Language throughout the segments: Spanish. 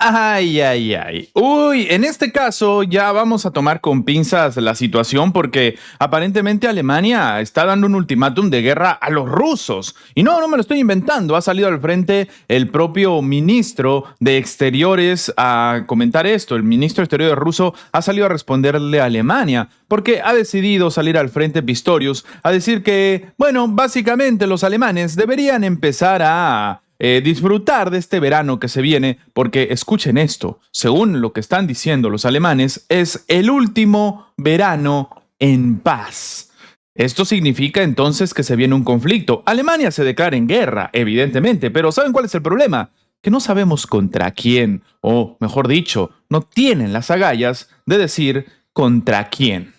Ay, ay, ay. Uy, en este caso ya vamos a tomar con pinzas la situación porque aparentemente Alemania está dando un ultimátum de guerra a los rusos. Y no me lo estoy inventando. Ha salido al frente el propio ministro de Exteriores a comentar esto. El ministro de Exteriores ruso ha salido a responderle a Alemania porque ha decidido salir al frente Pistorius a decir que, bueno, básicamente los alemanes deberían empezar a disfrutar de este verano que se viene, porque escuchen esto, según lo que están diciendo los alemanes, es el último verano en paz. Esto significa entonces que se viene un conflicto. Alemania se declara en guerra, evidentemente, pero ¿saben cuál es el problema? Que no sabemos contra quién, o mejor dicho, no tienen las agallas de decir contra quién.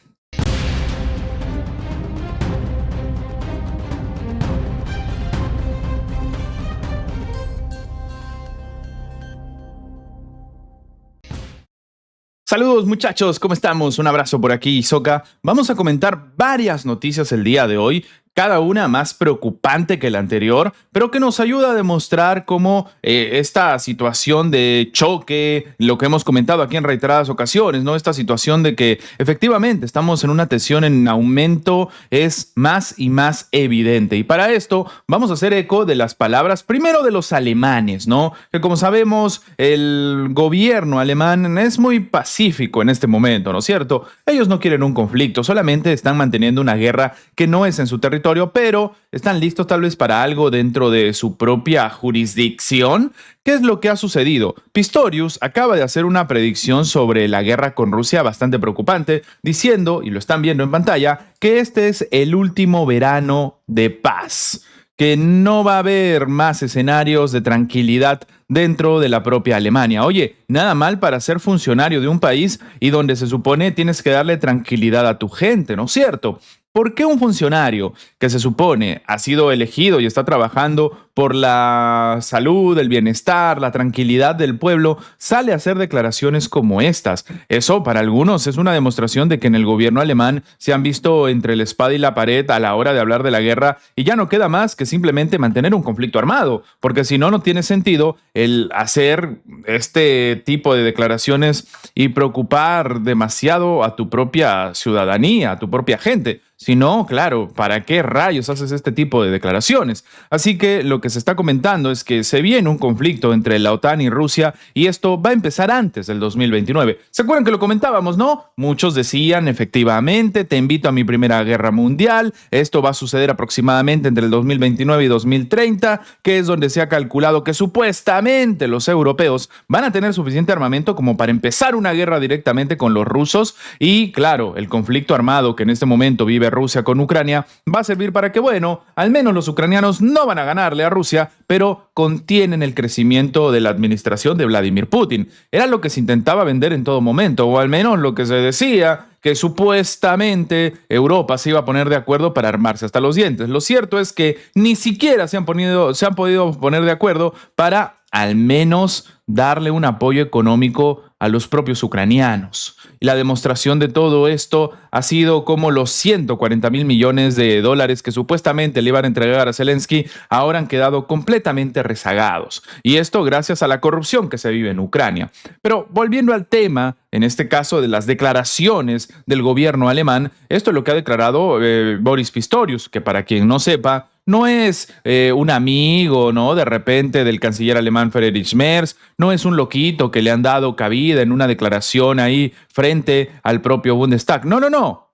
Saludos muchachos, ¿cómo estamos? Un abrazo por aquí, Isoka. Vamos a comentar varias noticias el día de hoy, cada una más preocupante que la anterior, pero que nos ayuda a demostrar cómo esta situación de choque, lo que hemos comentado aquí en reiteradas ocasiones, ¿no? Esta situación de que efectivamente estamos en una tensión en aumento es más y más evidente. Y para esto vamos a hacer eco de las palabras primero de los alemanes, ¿no? Que como sabemos, el gobierno alemán es muy pacífico en este momento, ¿no es cierto? Ellos no quieren un conflicto, solamente están manteniendo una guerra que no es en su territorio, pero están listos tal vez para algo dentro de su propia jurisdicción. ¿Qué es lo que ha sucedido? Pistorius acaba de hacer una predicción sobre la guerra con Rusia bastante preocupante, diciendo, y lo están viendo en pantalla, que este es el último verano de paz, que no va a haber más escenarios de tranquilidad dentro de la propia Alemania. Oye, nada mal para ser funcionario de un país y donde se supone tienes que darle tranquilidad a tu gente, ¿no es cierto? ¿Por qué un funcionario que se supone ha sido elegido y está trabajando por la salud, el bienestar, la tranquilidad del pueblo, sale a hacer declaraciones como estas? Eso para algunos es una demostración de que en el gobierno alemán se han visto entre la espada y la pared a la hora de hablar de la guerra y ya no queda más que simplemente mantener un conflicto armado, porque si no, no tiene sentido el hacer este tipo de declaraciones y preocupar demasiado a tu propia ciudadanía, a tu propia gente. Si no, claro, ¿para qué rayos haces este tipo de declaraciones? Así que lo que se está comentando es que se viene un conflicto entre la OTAN y Rusia y esto va a empezar antes del 2029. ¿Se acuerdan que lo comentábamos, no? Muchos decían, efectivamente, te invito a mi primera guerra mundial. Esto va a suceder aproximadamente entre el 2029 y 2030, que es donde se ha calculado que supuestamente los europeos van a tener suficiente armamento como para empezar una guerra directamente con los rusos. Y claro, el conflicto armado que en este momento vive Rusia con Ucrania va a servir para que, bueno, al menos los ucranianos no van a ganarle a Rusia, pero contienen el crecimiento de la administración de Vladimir Putin. Era lo que se intentaba vender en todo momento, o al menos lo que se decía, que supuestamente Europa se iba a poner de acuerdo para armarse hasta los dientes. Lo cierto es que ni siquiera se han podido poner de acuerdo para al menos darle un apoyo económico a los propios ucranianos. Y la demostración de todo esto ha sido como los 140 mil millones de dólares que supuestamente le iban a entregar a Zelensky ahora han quedado completamente rezagados. Y esto gracias a la corrupción que se vive en Ucrania. Pero volviendo al tema, en este caso de las declaraciones del gobierno alemán, esto es lo que ha declarado Boris Pistorius, que para quien no sepa, no es un amigo, ¿no? De repente del canciller alemán Friedrich Merz, no es un loquito que le han dado cabida en una declaración ahí frente al propio Bundestag. No.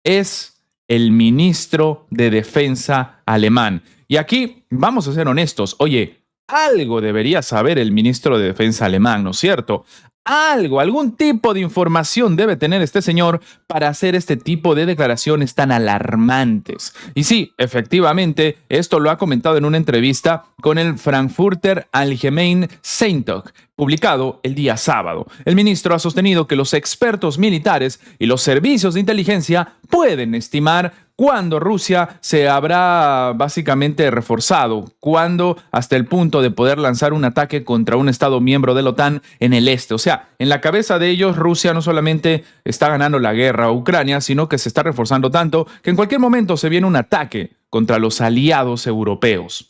Es el ministro de Defensa alemán. Y aquí vamos a ser honestos. Oye, algo debería saber el ministro de Defensa alemán, ¿no es cierto? Algún tipo de información debe tener este señor para hacer este tipo de declaraciones tan alarmantes. Y sí, efectivamente, esto lo ha comentado en una entrevista con el Frankfurter Allgemeine Zeitung, publicado el día sábado. El ministro ha sostenido que los expertos militares y los servicios de inteligencia pueden estimar cuándo Rusia se habrá básicamente reforzado, cuándo hasta el punto de poder lanzar un ataque contra un estado miembro de la OTAN en el este. O sea, en la cabeza de ellos, Rusia no solamente está ganando la guerra a Ucrania, sino que se está reforzando tanto que en cualquier momento se viene un ataque contra los aliados europeos.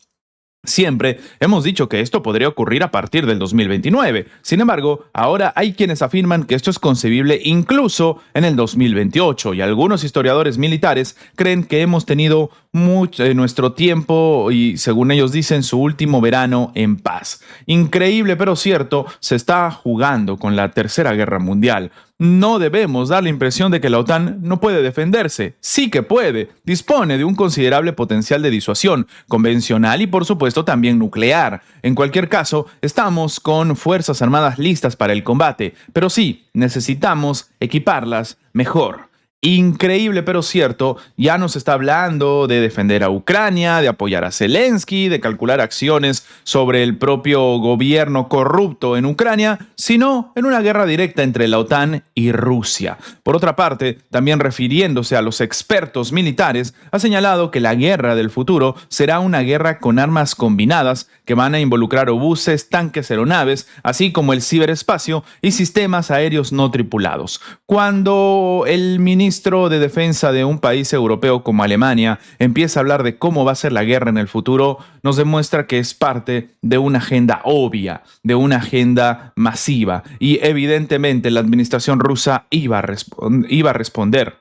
Siempre hemos dicho que esto podría ocurrir a partir del 2029. Sin embargo, ahora hay quienes afirman que esto es concebible incluso en el 2028 y algunos historiadores militares creen que hemos tenido nuestro tiempo y, según ellos dicen, su último verano en paz. Increíble pero cierto, se está jugando con la Tercera Guerra Mundial. No debemos dar la impresión de que la OTAN no puede defenderse. Sí que puede. Dispone de un considerable potencial de disuasión, convencional y por supuesto también nuclear. En cualquier caso, estamos con fuerzas armadas listas para el combate, pero sí, necesitamos equiparlas mejor. Increíble pero cierto, ya nos está hablando de defender a Ucrania, de apoyar a Zelensky, de calcular acciones sobre el propio gobierno corrupto en Ucrania, sino en una guerra directa entre la OTAN y Rusia. Por otra parte, también refiriéndose a los expertos militares, ha señalado que la guerra del futuro será una guerra con armas combinadas que van a involucrar obuses, tanques, aeronaves, así como el ciberespacio y sistemas aéreos no tripulados. Cuando el ministro de Defensa de un país europeo como Alemania empieza a hablar de cómo va a ser la guerra en el futuro, nos demuestra que es parte de una agenda obvia, de una agenda masiva, y evidentemente la administración rusa iba a responder.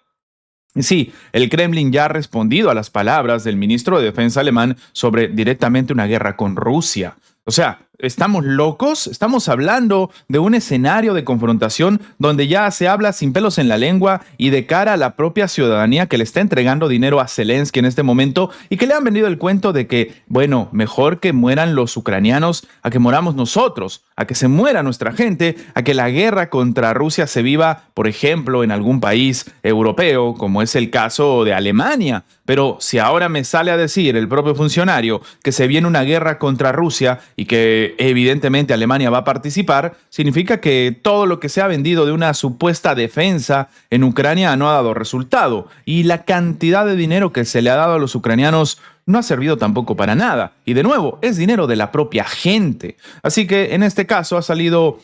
Sí, el Kremlin ya ha respondido a las palabras del ministro de Defensa alemán sobre directamente una guerra con Rusia. O sea, ¿estamos locos? Estamos hablando de un escenario de confrontación donde ya se habla sin pelos en la lengua y de cara a la propia ciudadanía que le está entregando dinero a Zelensky en este momento y que le han vendido el cuento de que, bueno, mejor que mueran los ucranianos a que moramos nosotros, a que se muera nuestra gente, a que la guerra contra Rusia se viva, por ejemplo, en algún país europeo, como es el caso de Alemania. Pero si ahora me sale a decir el propio funcionario que se viene una guerra contra Rusia y que evidentemente Alemania va a participar, significa que todo lo que se ha vendido de una supuesta defensa en Ucrania no ha dado resultado. Y la cantidad de dinero que se le ha dado a los ucranianos no ha servido tampoco para nada. Y de nuevo, es dinero de la propia gente. Así que en este caso ha salido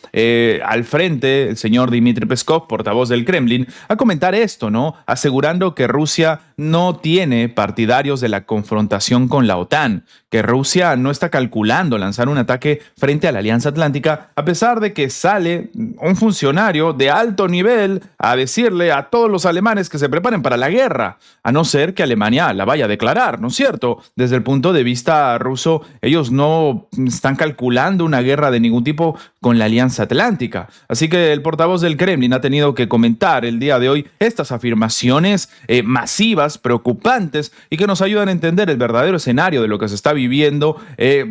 al frente el señor Dmitry Peskov, portavoz del Kremlin, a comentar esto, ¿no? Asegurando que Rusia no tiene partidarios de la confrontación con la OTAN, que Rusia no está calculando lanzar un ataque frente a la Alianza Atlántica, a pesar de que sale un funcionario de alto nivel a decirle a todos los alemanes que se preparen para la guerra, a no ser que Alemania la vaya a declarar, ¿no es cierto? Desde el punto de vista ruso, ellos no están calculando una guerra de ningún tipo con la Alianza Atlántica. Así que el portavoz del Kremlin ha tenido que comentar el día de hoy estas afirmaciones masivas, preocupantes y que nos ayudan a entender el verdadero escenario de lo que se está viviendo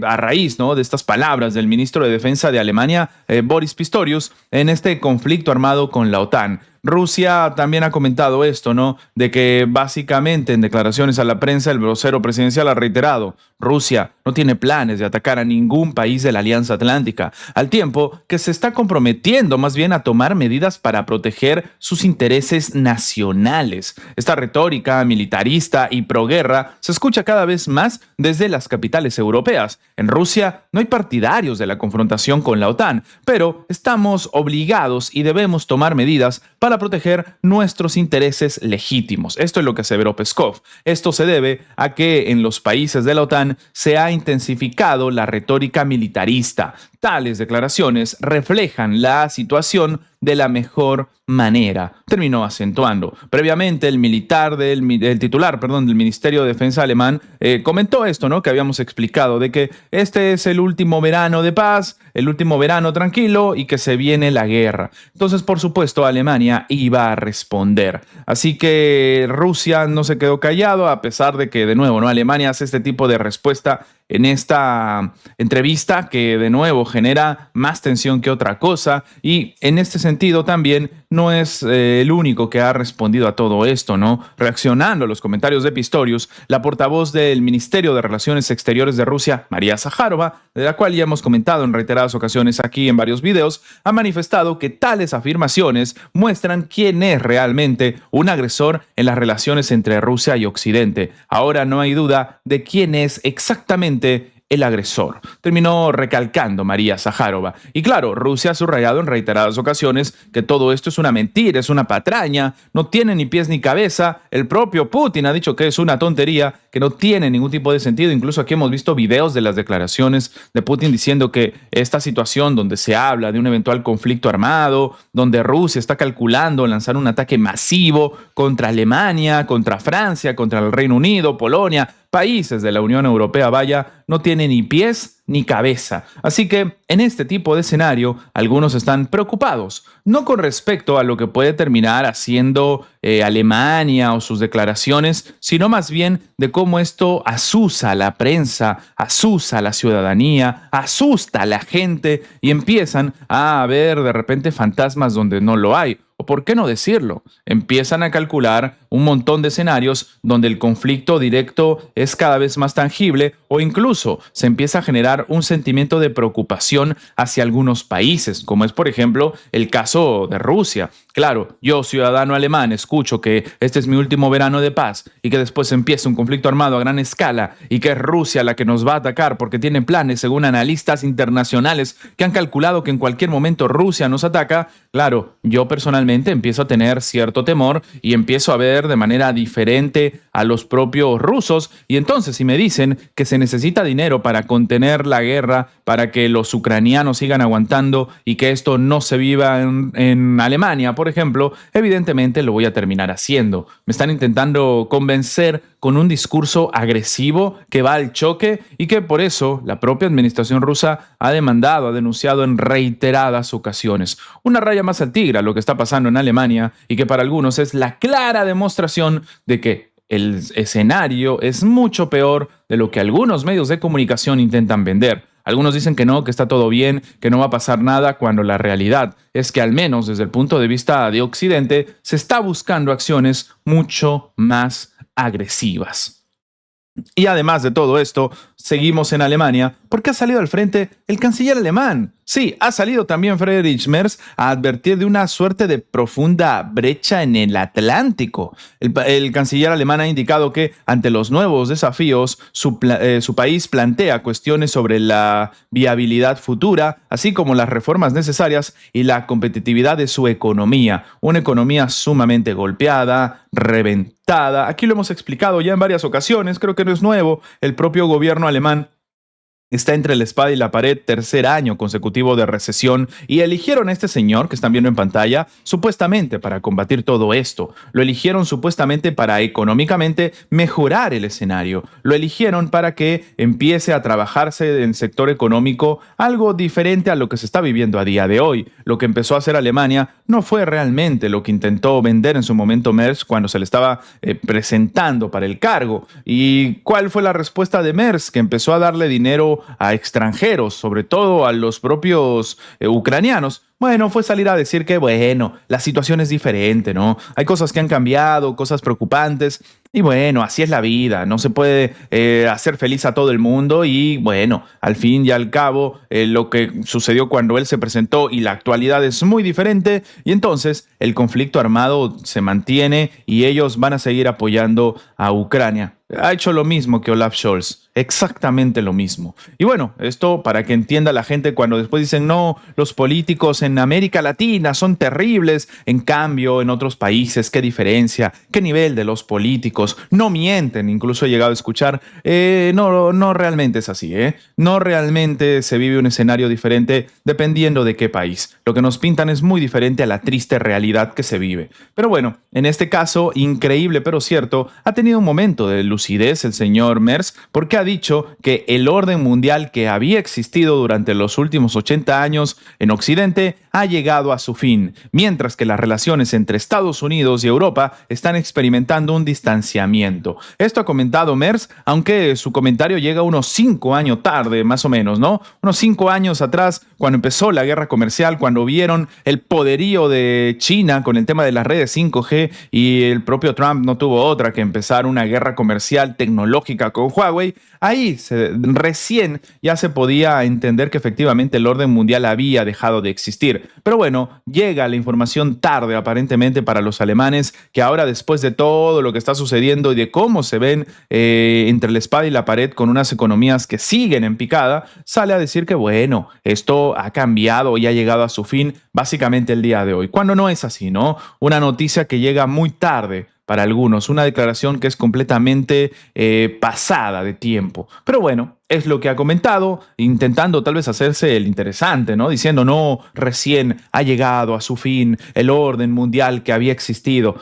a raíz, ¿no?, de estas palabras del ministro de Defensa de Alemania, Boris Pistorius, en este conflicto armado con la OTAN. Rusia también ha comentado esto, ¿no? De que básicamente en declaraciones a la prensa el vocero presidencial ha reiterado, Rusia no tiene planes de atacar a ningún país de la Alianza Atlántica, al tiempo que se está comprometiendo más bien a tomar medidas para proteger sus intereses nacionales. Esta retórica militarista y proguerra se escucha cada vez más desde las capitales europeas. En Rusia no hay partidarios de la confrontación con la OTAN, pero estamos obligados y debemos tomar medidas para proteger nuestros intereses legítimos. Esto es lo que aseveró Peskov. Esto se debe a que en los países de la OTAN se ha intensificado la retórica militarista. Tales declaraciones reflejan la situación de la mejor manera, terminó acentuando. Previamente, el titular del Ministerio de Defensa alemán comentó esto, ¿no?, que habíamos explicado, de que este es el último verano de paz, el último verano tranquilo y que se viene la guerra. Entonces, por supuesto, Alemania iba a responder. Así que Rusia no se quedó callado, a pesar de que, de nuevo, ¿no?, Alemania hace este tipo de respuesta en esta entrevista que de nuevo genera más tensión que otra cosa, y en este sentido también no es el único que ha respondido a todo esto, ¿no? Reaccionando a los comentarios de Pistorius, la portavoz del Ministerio de Relaciones Exteriores de Rusia, María Zaharova, de la cual ya hemos comentado en reiteradas ocasiones aquí en varios videos, ha manifestado que tales afirmaciones muestran quién es realmente un agresor en las relaciones entre Rusia y Occidente. Ahora no hay duda de quién es exactamente el agresor, terminó recalcando María Zaharova. Y claro, Rusia ha subrayado en reiteradas ocasiones que todo esto es una mentira, es una patraña, no tiene ni pies ni cabeza. El propio Putin ha dicho que es una tontería, que no tiene ningún tipo de sentido. Incluso aquí hemos visto videos de las declaraciones de Putin diciendo que esta situación donde se habla de un eventual conflicto armado, donde Rusia está calculando lanzar un ataque masivo contra Alemania, contra Francia, contra el Reino Unido, Polonia, países de la Unión Europea, vaya, no tiene ni pies ni cabeza. Así que en este tipo de escenario, algunos están preocupados, no con respecto a lo que puede terminar haciendo Alemania o sus declaraciones, sino más bien de cómo esto asusa a la prensa, asusa a la ciudadanía, asusta a la gente y empiezan a ver de repente fantasmas donde no lo hay. O por qué no decirlo, empiezan a calcular un montón de escenarios donde el conflicto directo es cada vez más tangible o incluso se empieza a generar un sentimiento de preocupación hacia algunos países, como es por ejemplo el caso de Rusia. Claro, yo ciudadano alemán escucho que este es mi último verano de paz y que después empieza un conflicto armado a gran escala y que es Rusia la que nos va a atacar porque tiene planes según analistas internacionales que han calculado que en cualquier momento Rusia nos ataca. Claro, yo personalmente empiezo a tener cierto temor y empiezo a ver de manera diferente a los propios rusos. Y entonces si me dicen que se necesita dinero para contener la guerra, para que los ucranianos sigan aguantando y que esto no se viva en Alemania, por ejemplo, evidentemente lo voy a terminar haciendo. Me están intentando convencer con un discurso agresivo que va al choque y que por eso la propia administración rusa ha demandado, ha denunciado en reiteradas ocasiones. Una raya más al tigre a lo que está pasando en Alemania y que para algunos es la clara demostración de que el escenario es mucho peor de lo que algunos medios de comunicación intentan vender. Algunos dicen que no, que está todo bien, que no va a pasar nada, cuando la realidad es que al menos desde el punto de vista de Occidente se está buscando acciones mucho más agresivas. Y además de todo esto, seguimos en Alemania porque ha salido al frente el canciller alemán. Sí, ha salido también Friedrich Merz a advertir de una suerte de profunda brecha en el Atlántico. El canciller alemán ha indicado que ante los nuevos desafíos, su país plantea cuestiones sobre la viabilidad futura, así como las reformas necesarias y la competitividad de su economía. Una economía sumamente golpeada, reventada. Aquí lo hemos explicado ya en varias ocasiones, creo que no es nuevo. El propio gobierno alemán está entre la espada y la pared, tercer año consecutivo de recesión, y eligieron a este señor que están viendo en pantalla supuestamente para combatir todo esto. Lo eligieron supuestamente para económicamente mejorar el escenario. Lo eligieron para que empiece a trabajarse en el sector económico algo diferente a lo que se está viviendo a día de hoy. Lo que empezó a hacer Alemania no fue realmente lo que intentó vender en su momento Merz cuando se le estaba presentando para el cargo. ¿Y cuál fue la respuesta de Merz? Que empezó a darle dinero a extranjeros, sobre todo a los propios ucranianos. Bueno, fue salir a decir que, bueno, la situación es diferente, ¿no? Hay cosas que han cambiado, cosas preocupantes, y bueno, así es la vida, no se puede hacer feliz a todo el mundo y bueno, al fin y al cabo, lo que sucedió cuando él se presentó y la actualidad es muy diferente y entonces el conflicto armado se mantiene y ellos van a seguir apoyando a Ucrania. Ha hecho lo mismo que Olaf Scholz, exactamente lo mismo. Y bueno, esto para que entienda la gente cuando después dicen, no, los políticos en América Latina son terribles, en cambio en otros países, qué diferencia, qué nivel de los políticos, no mienten, incluso he llegado a escuchar, no realmente es así, no realmente se vive un escenario diferente dependiendo de qué país. Lo que nos pintan es muy diferente a la triste realidad que se vive. Pero bueno, en este caso, increíble pero cierto, ha tenido un momento de lucidez el señor Merz porque ha dicho que el orden mundial que había existido durante los últimos 80 años en Occidente ha llegado a su fin, mientras que las relaciones entre Estados Unidos y Europa están experimentando un distanciamiento. Esto ha comentado Merz, aunque su comentario llega unos 5 años tarde, más o menos, ¿no? Unos 5 años atrás, cuando empezó la guerra comercial, cuando vieron el poderío de China con el tema de las redes 5G y el propio Trump no tuvo otra que empezar una guerra comercial tecnológica con Huawei, ahí recién ya se podía entender que efectivamente el orden mundial había dejado de existir. Pero bueno, llega la información tarde aparentemente para los alemanes, que ahora después de todo lo que está sucediendo y de cómo se ven entre la espada y la pared con unas economías que siguen en picada, sale a decir que bueno, esto ha cambiado y ha llegado a su fin básicamente el día de hoy. Cuando no es así, ¿no? Una noticia que llega muy tarde para algunos, una declaración que es completamente pasada de tiempo. Pero bueno, es lo que ha comentado, intentando tal vez hacerse el interesante, ¿no? Diciendo, no, recién ha llegado a su fin el orden mundial que había existido.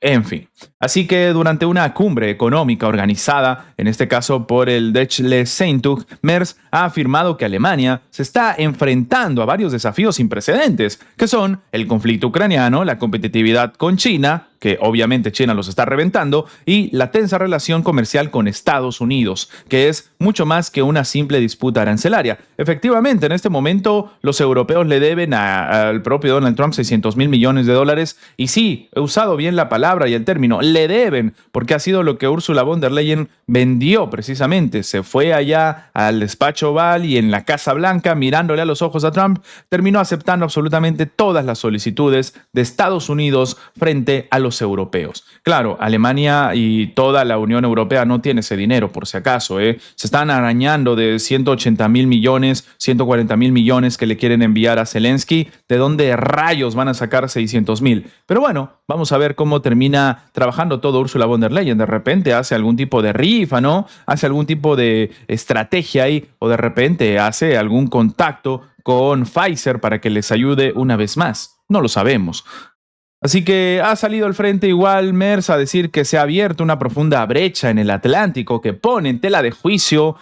En fin, así que durante una cumbre económica organizada, en este caso por el Deutsche Zeitung, Merz ha afirmado que Alemania se está enfrentando a varios desafíos sin precedentes, que son el conflicto ucraniano, la competitividad con China, que obviamente China los está reventando, y la tensa relación comercial con Estados Unidos, que es mucho más que una simple disputa arancelaria. Efectivamente, en este momento los europeos le deben al propio Donald Trump 600 mil millones de dólares, y sí, he usado bien la palabra y el término, le deben, porque ha sido lo que Ursula von der Leyen vendió precisamente. Se fue allá al despacho Oval y en la Casa Blanca, mirándole a los ojos a Trump, terminó aceptando absolutamente todas las solicitudes de Estados Unidos frente a los europeos. Claro, Alemania y toda la Unión Europea no tiene ese dinero, por si acaso. Se están arañando de 180 mil millones, 140 mil millones que le quieren enviar a Zelensky. ¿De dónde rayos van a sacar 600 mil? Pero bueno, vamos a ver cómo termina trabajando todo Ursula von der Leyen. De repente hace algún tipo de rifa, ¿no? Hace algún tipo de estrategia ahí, o de repente hace algún contacto con Pfizer para que les ayude una vez más. No lo sabemos. Así que ha salido al frente igual Merz a decir que se ha abierto una profunda brecha en el Atlántico que pone en tela de juicio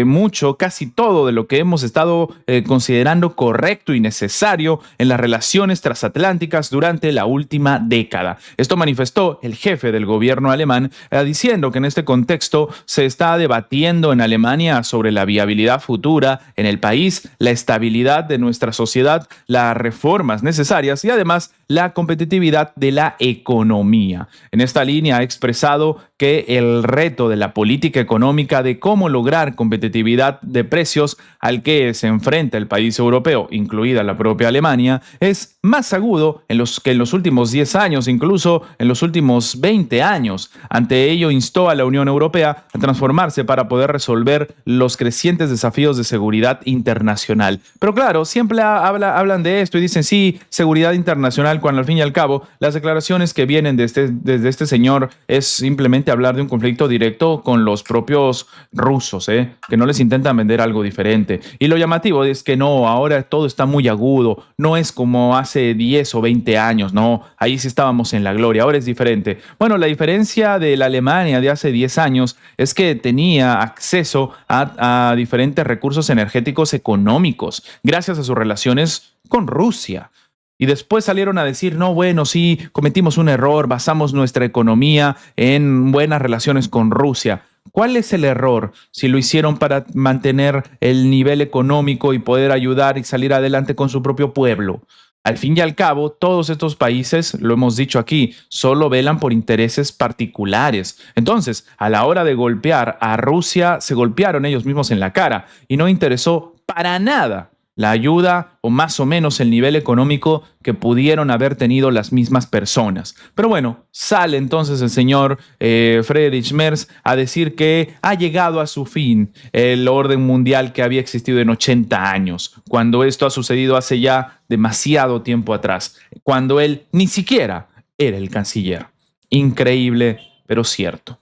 mucho, casi todo de lo que hemos estado considerando correcto y necesario en las relaciones transatlánticas durante la última década. Esto manifestó el jefe del gobierno alemán diciendo que en este contexto se está debatiendo en Alemania sobre la viabilidad futura en el país, la estabilidad de nuestra sociedad, las reformas necesarias y además la competitividad de la economía. En esta línea ha expresado que el reto de la política económica de cómo lograr competitividad de precios al que se enfrenta el país europeo, incluida la propia Alemania, es más agudo que en los últimos 10 años, incluso en los últimos 20 años. Ante ello, instó a la Unión Europea a transformarse para poder resolver los crecientes desafíos de seguridad internacional. Pero claro, siempre hablan de esto y dicen, sí, seguridad internacional, cuando al fin y al cabo las declaraciones que vienen desde este señor es simplemente hablar de un conflicto directo con los propios rusos, que no les intentan vender algo diferente. Y lo llamativo es que no, ahora todo está muy agudo, no es como hace 10 o 20 años, no, ahí sí estábamos en la gloria, ahora es diferente. Bueno, la diferencia de la Alemania de hace 10 años es que tenía acceso a diferentes recursos energéticos económicos gracias a sus relaciones con Rusia. Y después salieron a decir, no, bueno, sí, cometimos un error, basamos nuestra economía en buenas relaciones con Rusia. ¿Cuál es el error si lo hicieron para mantener el nivel económico y poder ayudar y salir adelante con su propio pueblo? Al fin y al cabo, todos estos países, lo hemos dicho aquí, solo velan por intereses particulares. Entonces, a la hora de golpear a Rusia, se golpearon ellos mismos en la cara y no interesó para nada la ayuda o más o menos el nivel económico que pudieron haber tenido las mismas personas. Pero bueno, sale entonces el señor Friedrich Merz a decir que ha llegado a su fin el orden mundial que había existido en 80 años, cuando esto ha sucedido hace ya demasiado tiempo atrás, cuando él ni siquiera era el canciller. Increíble, pero cierto.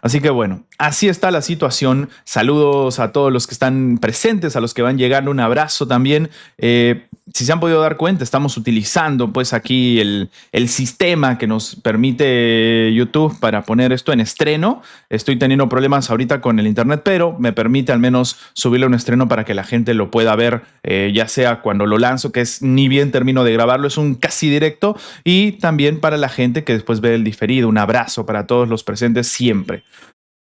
Así que bueno, así está la situación. Saludos a todos los que están presentes, a los que van llegando, un abrazo también. Si se han podido dar cuenta, estamos utilizando pues aquí el sistema que nos permite YouTube para poner esto en estreno. Estoy teniendo problemas ahorita con el internet, pero me permite al menos subirle un estreno para que la gente lo pueda ver, ya sea cuando lo lanzo, que es ni bien termino de grabarlo, es un casi directo, y también para la gente que después ve el diferido. Un abrazo para todos los presentes siempre.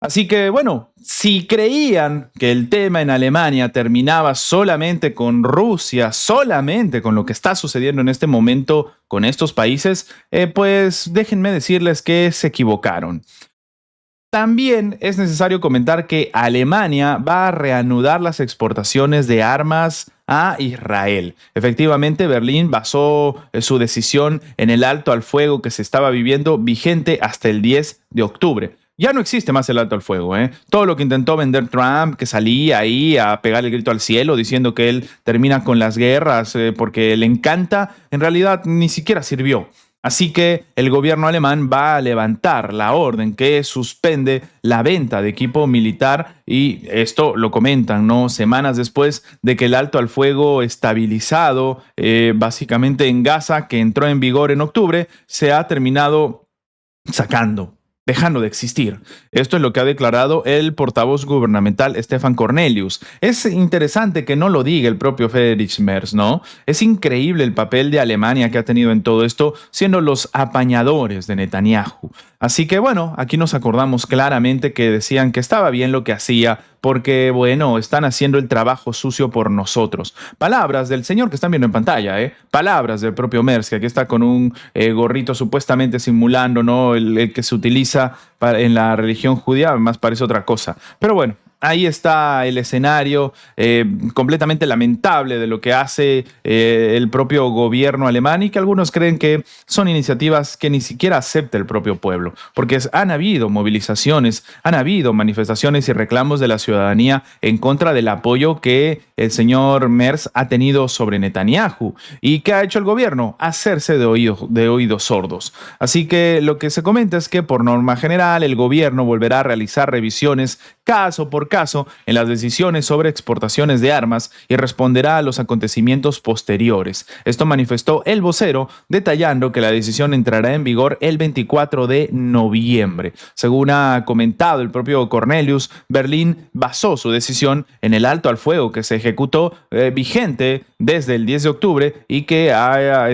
Así que bueno, si creían que el tema en Alemania terminaba solamente con Rusia, solamente con lo que está sucediendo en este momento con estos países, pues déjenme decirles que se equivocaron. También es necesario comentar que Alemania va a reanudar las exportaciones de armas a Israel. Efectivamente, Berlín basó su decisión en el alto al fuego que se estaba viviendo vigente hasta el 10 de octubre. Ya no existe más el alto al fuego, ¿eh? Todo lo que intentó vender Trump, que salía ahí a pegar el grito al cielo diciendo que él termina con las guerras porque le encanta, en realidad ni siquiera sirvió. Así que el gobierno alemán va a levantar la orden que suspende la venta de equipo militar y esto lo comentan, ¿no? Semanas después de que el alto al fuego estabilizado, básicamente en Gaza, que entró en vigor en octubre, se ha terminado sacando, dejando de existir. Esto es lo que ha declarado el portavoz gubernamental Stefan Cornelius. Es interesante que no lo diga el propio Friedrich Merz, ¿no? Es increíble el papel de Alemania que ha tenido en todo esto, siendo los apañadores de Netanyahu. Así que bueno, aquí nos acordamos claramente que decían que estaba bien lo que hacía, porque bueno, están haciendo el trabajo sucio por nosotros. Palabras del señor que están viendo en pantalla, ¿eh? Palabras del propio Merz, que aquí está con un gorrito supuestamente simulando, ¿no? El que se utiliza en la religión judía, más parece otra cosa. Pero bueno, ahí está el escenario completamente lamentable de lo que hace el propio gobierno alemán y que algunos creen que son iniciativas que ni siquiera acepta el propio pueblo, porque han habido movilizaciones, han habido manifestaciones y reclamos de la ciudadanía en contra del apoyo que el señor Merz ha tenido sobre Netanyahu. ¿Y qué ha hecho el gobierno? Hacerse de oídos sordos. Así que lo que se comenta es que por norma general el gobierno volverá a realizar revisiones caso por caso en las decisiones sobre exportaciones de armas y responderá a los acontecimientos posteriores. Esto manifestó el vocero, detallando que la decisión entrará en vigor el 24 de noviembre. Según ha comentado el propio Cornelius, Berlín basó su decisión en el alto al fuego que se ejecutó vigente desde el 10 de octubre y que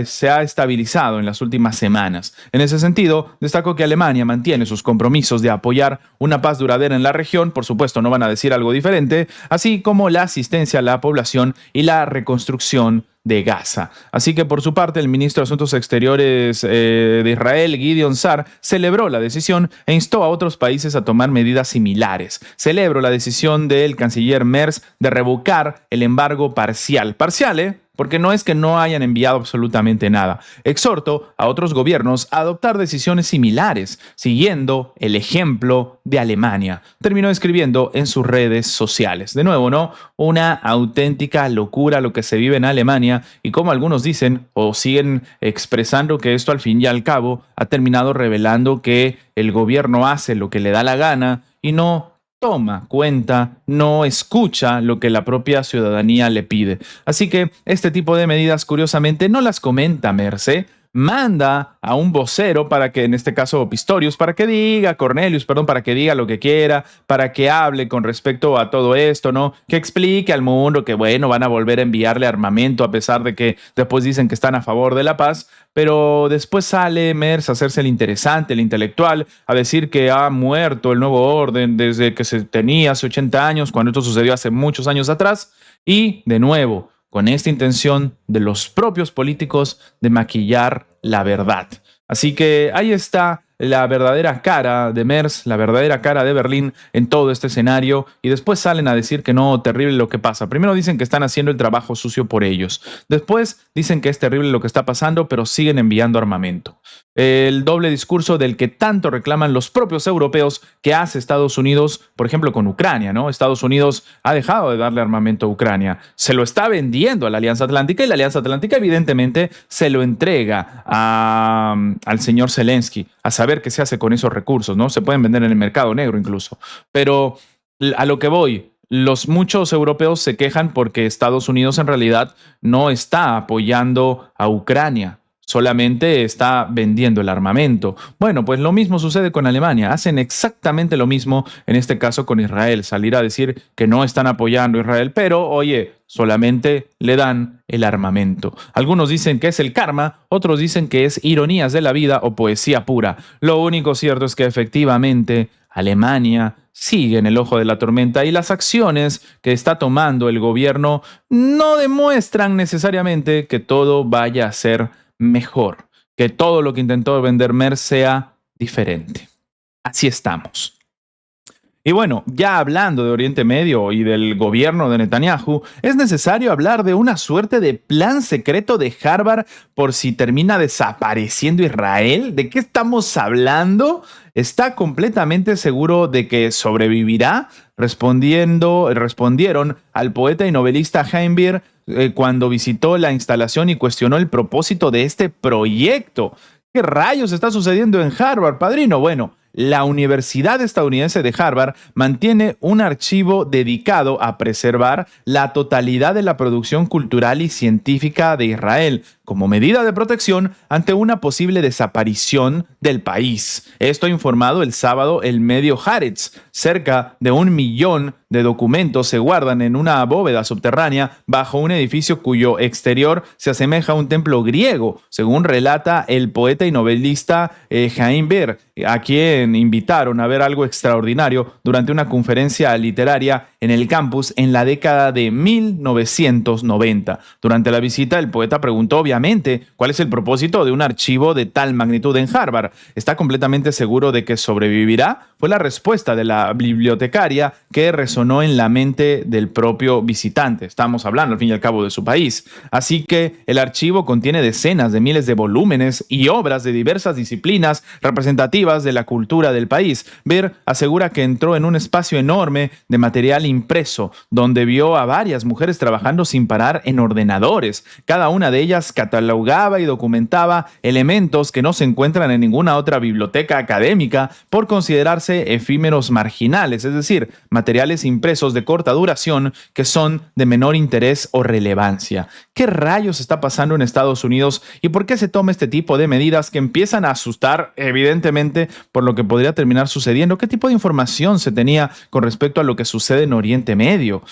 se ha estabilizado en las últimas semanas. En ese sentido, destacó que Alemania mantiene sus compromisos de apoyar una paz duradera en la región, por supuesto no van a decir algo diferente, así como la asistencia a la población y la reconstrucción de Gaza. Así que por su parte el ministro de Asuntos Exteriores de Israel, Gideon Sa'ar, celebró la decisión e instó a otros países a tomar medidas similares. Celebro la decisión del canciller Merz de revocar el embargo parcial. Parcial, porque no es que no hayan enviado absolutamente nada. Exhorto a otros gobiernos a adoptar decisiones similares, siguiendo el ejemplo de Alemania. Terminó escribiendo en sus redes sociales. De nuevo, ¿no? Una auténtica locura lo que se vive en Alemania y como algunos dicen o siguen expresando que esto al fin y al cabo ha terminado revelando que el gobierno hace lo que le da la gana y no toma cuenta, no escucha lo que la propia ciudadanía le pide. Así que este tipo de medidas, curiosamente, no las comenta Merz. Manda a un vocero para que, en este caso Pistorius, para que diga, Cornelius, perdón, para que diga lo que quiera, para que hable con respecto a todo esto, ¿no? Que explique al mundo que, bueno, van a volver a enviarle armamento a pesar de que después dicen que están a favor de la paz, pero después sale Merz a hacerse el interesante, el intelectual, a decir que ha muerto el nuevo orden desde que se tenía hace 80 años, cuando esto sucedió hace muchos años atrás, y de nuevo, con esta intención de los propios políticos de maquillar la verdad. Así que ahí está la verdadera cara de Merz, la verdadera cara de Berlín en todo este escenario y después salen a decir que no, terrible lo que pasa. Primero dicen que están haciendo el trabajo sucio por ellos. Después dicen que es terrible lo que está pasando, pero siguen enviando armamento. El doble discurso del que tanto reclaman los propios europeos que hace Estados Unidos, por ejemplo, con Ucrania, ¿no? Estados Unidos ha dejado de darle armamento a Ucrania, se lo está vendiendo a la Alianza Atlántica y la Alianza Atlántica evidentemente se lo entrega al señor Zelensky, a saber qué se hace con esos recursos, ¿no? Se pueden vender en el mercado negro incluso. Pero a lo que voy, muchos europeos se quejan porque Estados Unidos en realidad no está apoyando a Ucrania, solamente está vendiendo el armamento. Bueno, pues lo mismo sucede con Alemania. Hacen exactamente lo mismo en este caso con Israel. Salir a decir que no están apoyando a Israel, pero oye, solamente le dan el armamento. Algunos dicen que es el karma, otros dicen que es ironías de la vida o poesía pura. Lo único cierto es que efectivamente Alemania sigue en el ojo de la tormenta y las acciones que está tomando el gobierno no demuestran necesariamente que todo vaya a ser mejor, que todo lo que intentó vender Merz sea diferente. Así estamos. Y bueno, ya hablando de Oriente Medio y del gobierno de Netanyahu, es necesario hablar de una suerte de plan secreto de Harvard por si termina desapareciendo Israel. ¿De qué estamos hablando? ¿Está completamente seguro de que sobrevivirá? Respondieron al poeta y novelista Chaim Beer cuando visitó la instalación y cuestionó el propósito de este proyecto. ¿Qué rayos está sucediendo en Harvard, padrino? Bueno, la Universidad Estadounidense de Harvard mantiene un archivo dedicado a preservar la totalidad de la producción cultural y científica de Israel como medida de protección ante una posible desaparición del país. Esto ha informado el sábado el medio Haaretz. Cerca de 1 millón de documentos se guardan en una bóveda subterránea bajo un edificio cuyo exterior se asemeja a un templo griego, según relata el poeta y novelista Chaim Beer, a quien invitaron a ver algo extraordinario durante una conferencia literaria en el campus en la década de 1990. Durante la visita, el poeta preguntó obviamente cuál es el propósito de un archivo de tal magnitud en Harvard. ¿Está completamente seguro de que sobrevivirá? Fue la respuesta de la bibliotecaria que resonó en la mente del propio visitante. Estamos hablando, al fin y al cabo, de su país. Así que el archivo contiene decenas de miles de volúmenes y obras de diversas disciplinas representativas de la cultura del país. Beer asegura que entró en un espacio enorme de material impreso, donde vio a varias mujeres trabajando sin parar en ordenadores. Cada una de ellas catalogaba y documentaba elementos que no se encuentran en ninguna otra biblioteca académica por considerarse efímeros marginales, es decir, materiales impresos de corta duración que son de menor interés o relevancia. ¿Qué rayos está pasando en Estados Unidos y por qué se toma este tipo de medidas que empiezan a asustar, evidentemente, por lo que podría terminar sucediendo? ¿Qué tipo de información se tenía con respecto a lo que sucede en Oriente Medio?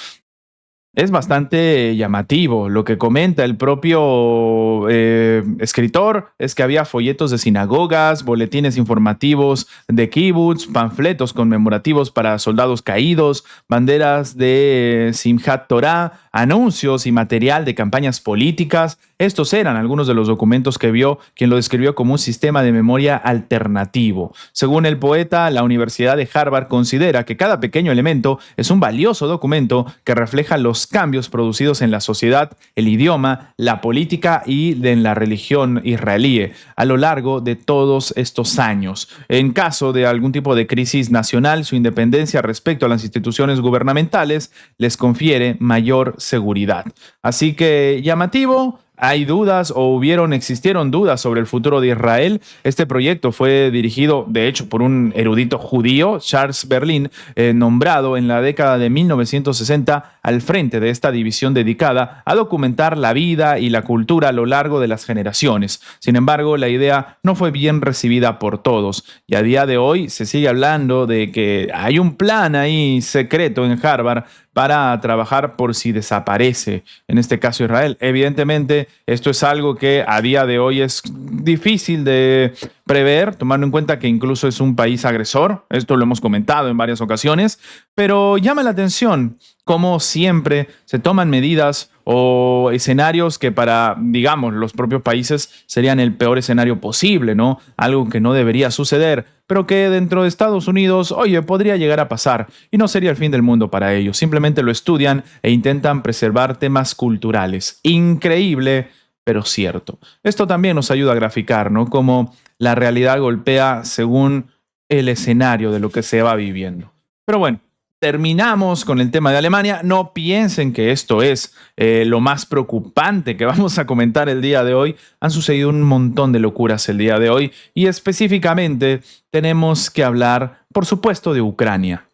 Es bastante llamativo. Lo que comenta el propio escritor es que había folletos de sinagogas, boletines informativos de kibbutz, panfletos conmemorativos para soldados caídos, banderas de Simchat Torah, anuncios y material de campañas políticas. Estos eran algunos de los documentos que vio quien lo describió como un sistema de memoria alternativo. Según el poeta, la Universidad de Harvard considera que cada pequeño elemento es un valioso documento que refleja los cambios producidos en la sociedad, el idioma, la política y en la religión israelí a lo largo de todos estos años. En caso de algún tipo de crisis nacional, su independencia respecto a las instituciones gubernamentales les confiere mayor seguridad. Así que llamativo. ¿Hay dudas o existieron dudas sobre el futuro de Israel? Este proyecto fue dirigido, de hecho, por un erudito judío, Charles Berlin, nombrado en la década de 1960 al frente de esta división dedicada a documentar la vida y la cultura a lo largo de las generaciones. Sin embargo, la idea no fue bien recibida por todos y a día de hoy se sigue hablando de que hay un plan ahí secreto en Harvard para trabajar por si desaparece, en este caso Israel. Evidentemente, esto es algo que a día de hoy es difícil de prever, tomando en cuenta que incluso es un país agresor. Esto lo hemos comentado en varias ocasiones, pero llama la atención cómo siempre se toman medidas o escenarios que para, digamos, los propios países serían el peor escenario posible, ¿no? Algo que no debería suceder, pero que dentro de Estados Unidos, oye, podría llegar a pasar y no sería el fin del mundo para ellos. Simplemente lo estudian e intentan preservar temas culturales. Increíble, pero cierto. Esto también nos ayuda a graficar, ¿no? Cómo la realidad golpea según el escenario de lo que se va viviendo. Pero bueno. Terminamos con el tema de Alemania. No piensen que esto es lo más preocupante que vamos a comentar el día de hoy. Han sucedido un montón de locuras el día de hoy y específicamente tenemos que hablar, por supuesto, de Ucrania.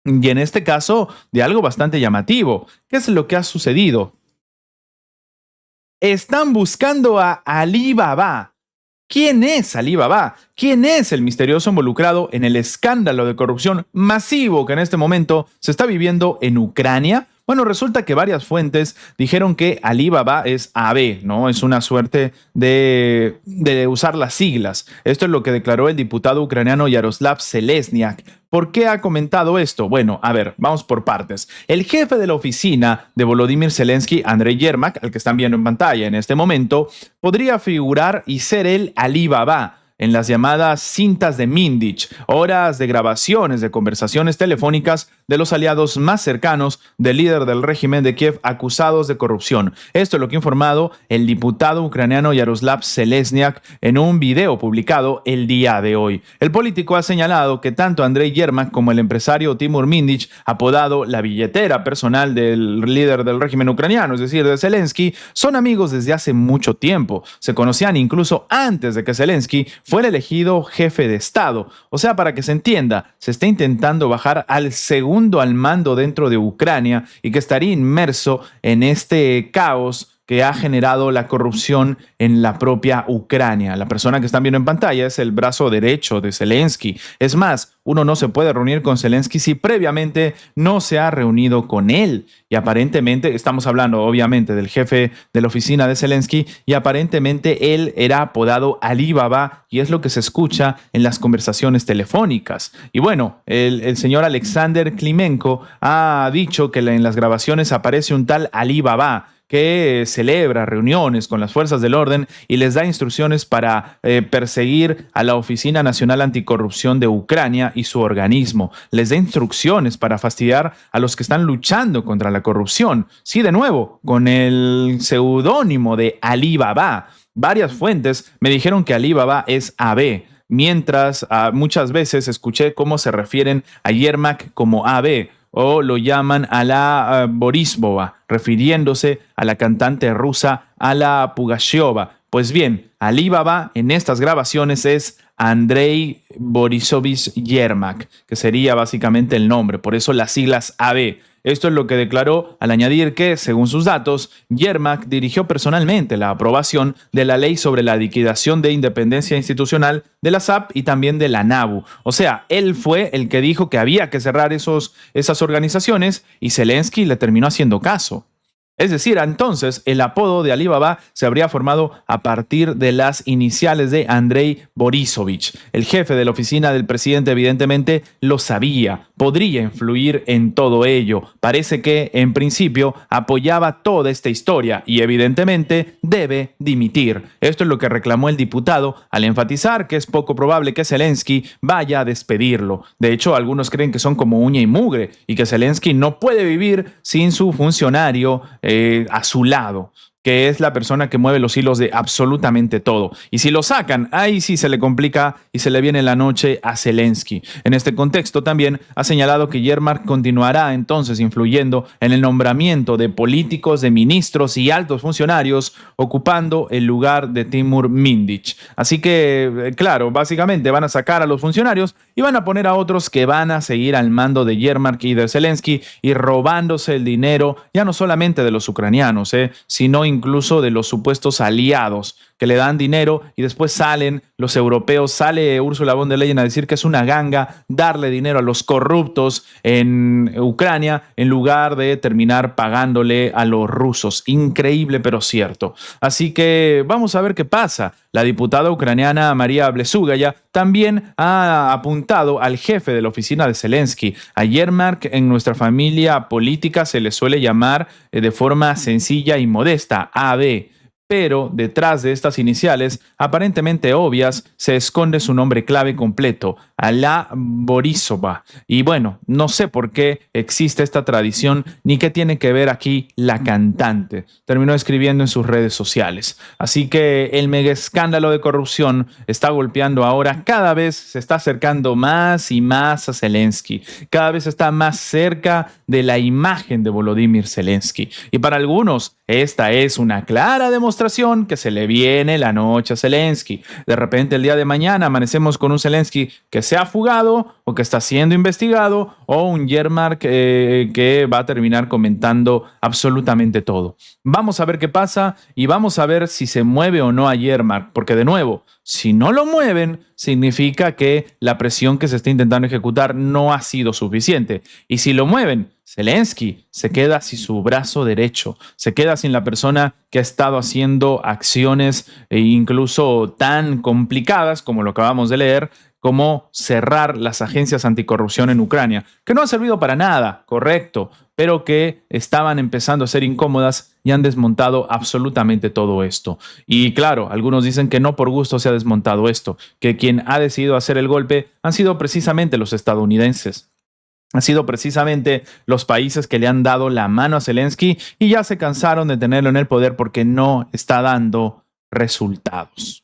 Y en este caso, de algo bastante llamativo. ¿Qué es lo que ha sucedido? Están buscando a Alibaba. ¿Quién es Alibaba? ¿Quién es el misterioso involucrado en el escándalo de corrupción masivo que en este momento se está viviendo en Ucrania? Bueno, resulta que varias fuentes dijeron que Alibaba es AB, ¿no? Es una suerte de usar las siglas. Esto es lo que declaró el diputado ucraniano Yaroslav Zelensky ¿Por qué ha comentado esto? Bueno, a ver, vamos por partes. El jefe de la oficina de Volodymyr Zelensky, Andrei Yermak, al que están viendo en pantalla en este momento, podría figurar y ser el Alí Baba en las llamadas cintas de Mindich, horas de grabaciones de conversaciones telefónicas de los aliados más cercanos del líder del régimen de Kiev acusados de corrupción. Esto es lo que ha informado el diputado ucraniano Yaroslav Selesniak en un video publicado el día de hoy. El político ha señalado que tanto Andrei Yermak como el empresario Timur Mindich, apodado la billetera personal del líder del régimen ucraniano, es decir, de Zelensky, son amigos desde hace mucho tiempo. Se conocían incluso antes de que Zelensky fuera elegido jefe de Estado. O sea, para que se entienda, se está intentando bajar al segundo al mando dentro de Ucrania y que estaría inmerso en este caos que ha generado la corrupción en la propia Ucrania. La persona que están viendo en pantalla es el brazo derecho de Zelensky. Es más, uno no se puede reunir con Zelensky si previamente no se ha reunido con él. Y aparentemente, estamos hablando obviamente del jefe de la oficina de Zelensky, y aparentemente él era apodado Alí Baba, y es lo que se escucha en las conversaciones telefónicas. Y bueno, el señor Alexander Klimenko ha dicho que en las grabaciones aparece un tal Alí Baba, que celebra reuniones con las fuerzas del orden y les da instrucciones para perseguir a la Oficina Nacional Anticorrupción de Ucrania y su organismo. Les da instrucciones para fastidiar a los que están luchando contra la corrupción. Sí, de nuevo, con el seudónimo de Alí Baba. Varias fuentes me dijeron que Alí Baba es AB, mientras muchas veces escuché cómo se refieren a Yermak como AB, o lo llaman Alla Borisova, refiriéndose a la cantante rusa Alla Pugacheva. Pues bien, Alí Baba en estas grabaciones es Andrei Borisovich Yermak, que sería básicamente el nombre, por eso las siglas AB. Esto es lo que declaró al añadir que, según sus datos, Yermak dirigió personalmente la aprobación de la ley sobre la liquidación de independencia institucional de la SAP y también de la NABU. O sea, él fue el que dijo que había que cerrar esas organizaciones y Zelensky le terminó haciendo caso. Es decir, entonces el apodo de Alí Baba se habría formado a partir de las iniciales de Andrei Borisovich. El jefe de la oficina del presidente evidentemente lo sabía, podría influir en todo ello. Parece que en principio apoyaba toda esta historia y evidentemente debe dimitir. Esto es lo que reclamó el diputado al enfatizar que es poco probable que Zelensky vaya a despedirlo. De hecho, algunos creen que son como uña y mugre y que Zelensky no puede vivir sin su funcionario a su lado, que es la persona que mueve los hilos de absolutamente todo. Y si lo sacan, ahí sí se le complica y se le viene la noche a Zelensky. En este contexto también ha señalado que Yermak continuará entonces influyendo en el nombramiento de políticos, de ministros y altos funcionarios, ocupando el lugar de Timur Mindich. Así que, claro, básicamente van a sacar a los funcionarios y van a poner a otros que van a seguir al mando de Yermak y de Zelensky y robándose el dinero, ya no solamente de los ucranianos, sino incluso de los supuestos aliados que le dan dinero y después salen los europeos, sale Ursula von der Leyen a decir que es una ganga darle dinero a los corruptos en Ucrania en lugar de terminar pagándole a los rusos. Increíble, pero cierto. Así que vamos a ver qué pasa. La diputada ucraniana María Blesugaya también ha apuntado al jefe de la oficina de Zelensky. A Yermak en nuestra familia política se le suele llamar de forma sencilla y modesta, AB. Pero detrás de estas iniciales, aparentemente obvias, se esconde su nombre clave completo, Alla Borisova. Y bueno, no sé por qué existe esta tradición ni qué tiene que ver aquí la cantante. Terminó escribiendo en sus redes sociales. Así que el mega escándalo de corrupción está golpeando ahora, cada vez se está acercando más y más a Zelensky. Cada vez está más cerca de la imagen de Volodymyr Zelensky. Y para algunos, esta es una clara demostración que se le viene la noche a Zelensky. De repente el día de mañana amanecemos con un Zelensky que se ha fugado o que está siendo investigado, o un Yermak que va a terminar comentando absolutamente todo. Vamos a ver qué pasa y vamos a ver si se mueve o no a Yermak, porque de nuevo, si no lo mueven, significa que la presión que se está intentando ejecutar no ha sido suficiente. Y si lo mueven, Zelensky se queda sin su brazo derecho, se queda sin la persona que ha estado haciendo acciones incluso tan complicadas como lo acabamos de leer, como cerrar las agencias anticorrupción en Ucrania, que no han servido para nada, correcto, pero que estaban empezando a ser incómodas y han desmontado absolutamente todo esto. Y claro, algunos dicen que no por gusto se ha desmontado esto, que quien ha decidido hacer el golpe han sido precisamente los estadounidenses. Han sido precisamente los países que le han dado la mano a Zelensky y ya se cansaron de tenerlo en el poder porque no está dando resultados.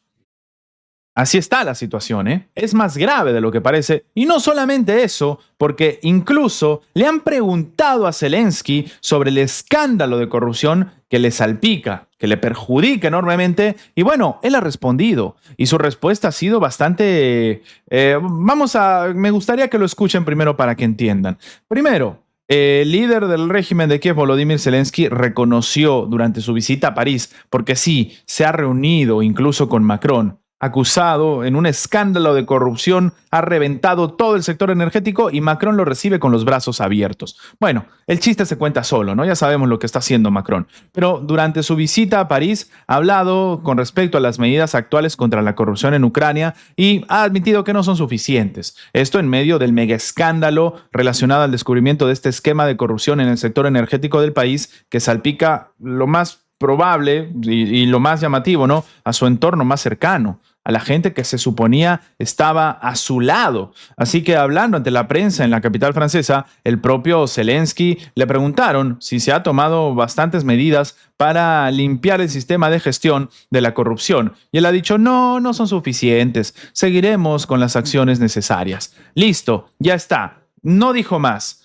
Así está la situación, ¿eh? Es más grave de lo que parece. Y no solamente eso, porque incluso le han preguntado a Zelensky sobre el escándalo de corrupción que le salpica, que le perjudica enormemente. Y bueno, él ha respondido. Y su respuesta ha sido bastante... me gustaría que lo escuchen primero para que entiendan. Primero, el líder del régimen de Kiev, Volodymyr Zelensky, reconoció durante su visita a París, porque sí, se ha reunido incluso con Macron, acusado en un escándalo de corrupción, ha reventado todo el sector energético y Macron lo recibe con los brazos abiertos. Bueno, el chiste se cuenta solo, ¿no? Ya sabemos lo que está haciendo Macron. Pero durante su visita a París ha hablado con respecto a las medidas actuales contra la corrupción en Ucrania y ha admitido que no son suficientes. Esto en medio del mega escándalo relacionado al descubrimiento de este esquema de corrupción en el sector energético del país que salpica lo más probable y lo más llamativo, ¿no? A su entorno más cercano, a la gente que se suponía estaba a su lado. Así que hablando ante la prensa en la capital francesa, el propio Zelensky le preguntaron si se ha tomado bastantes medidas para limpiar el sistema de gestión de la corrupción. Y él ha dicho, no, no son suficientes, seguiremos con las acciones necesarias. Listo, ya está, no dijo más.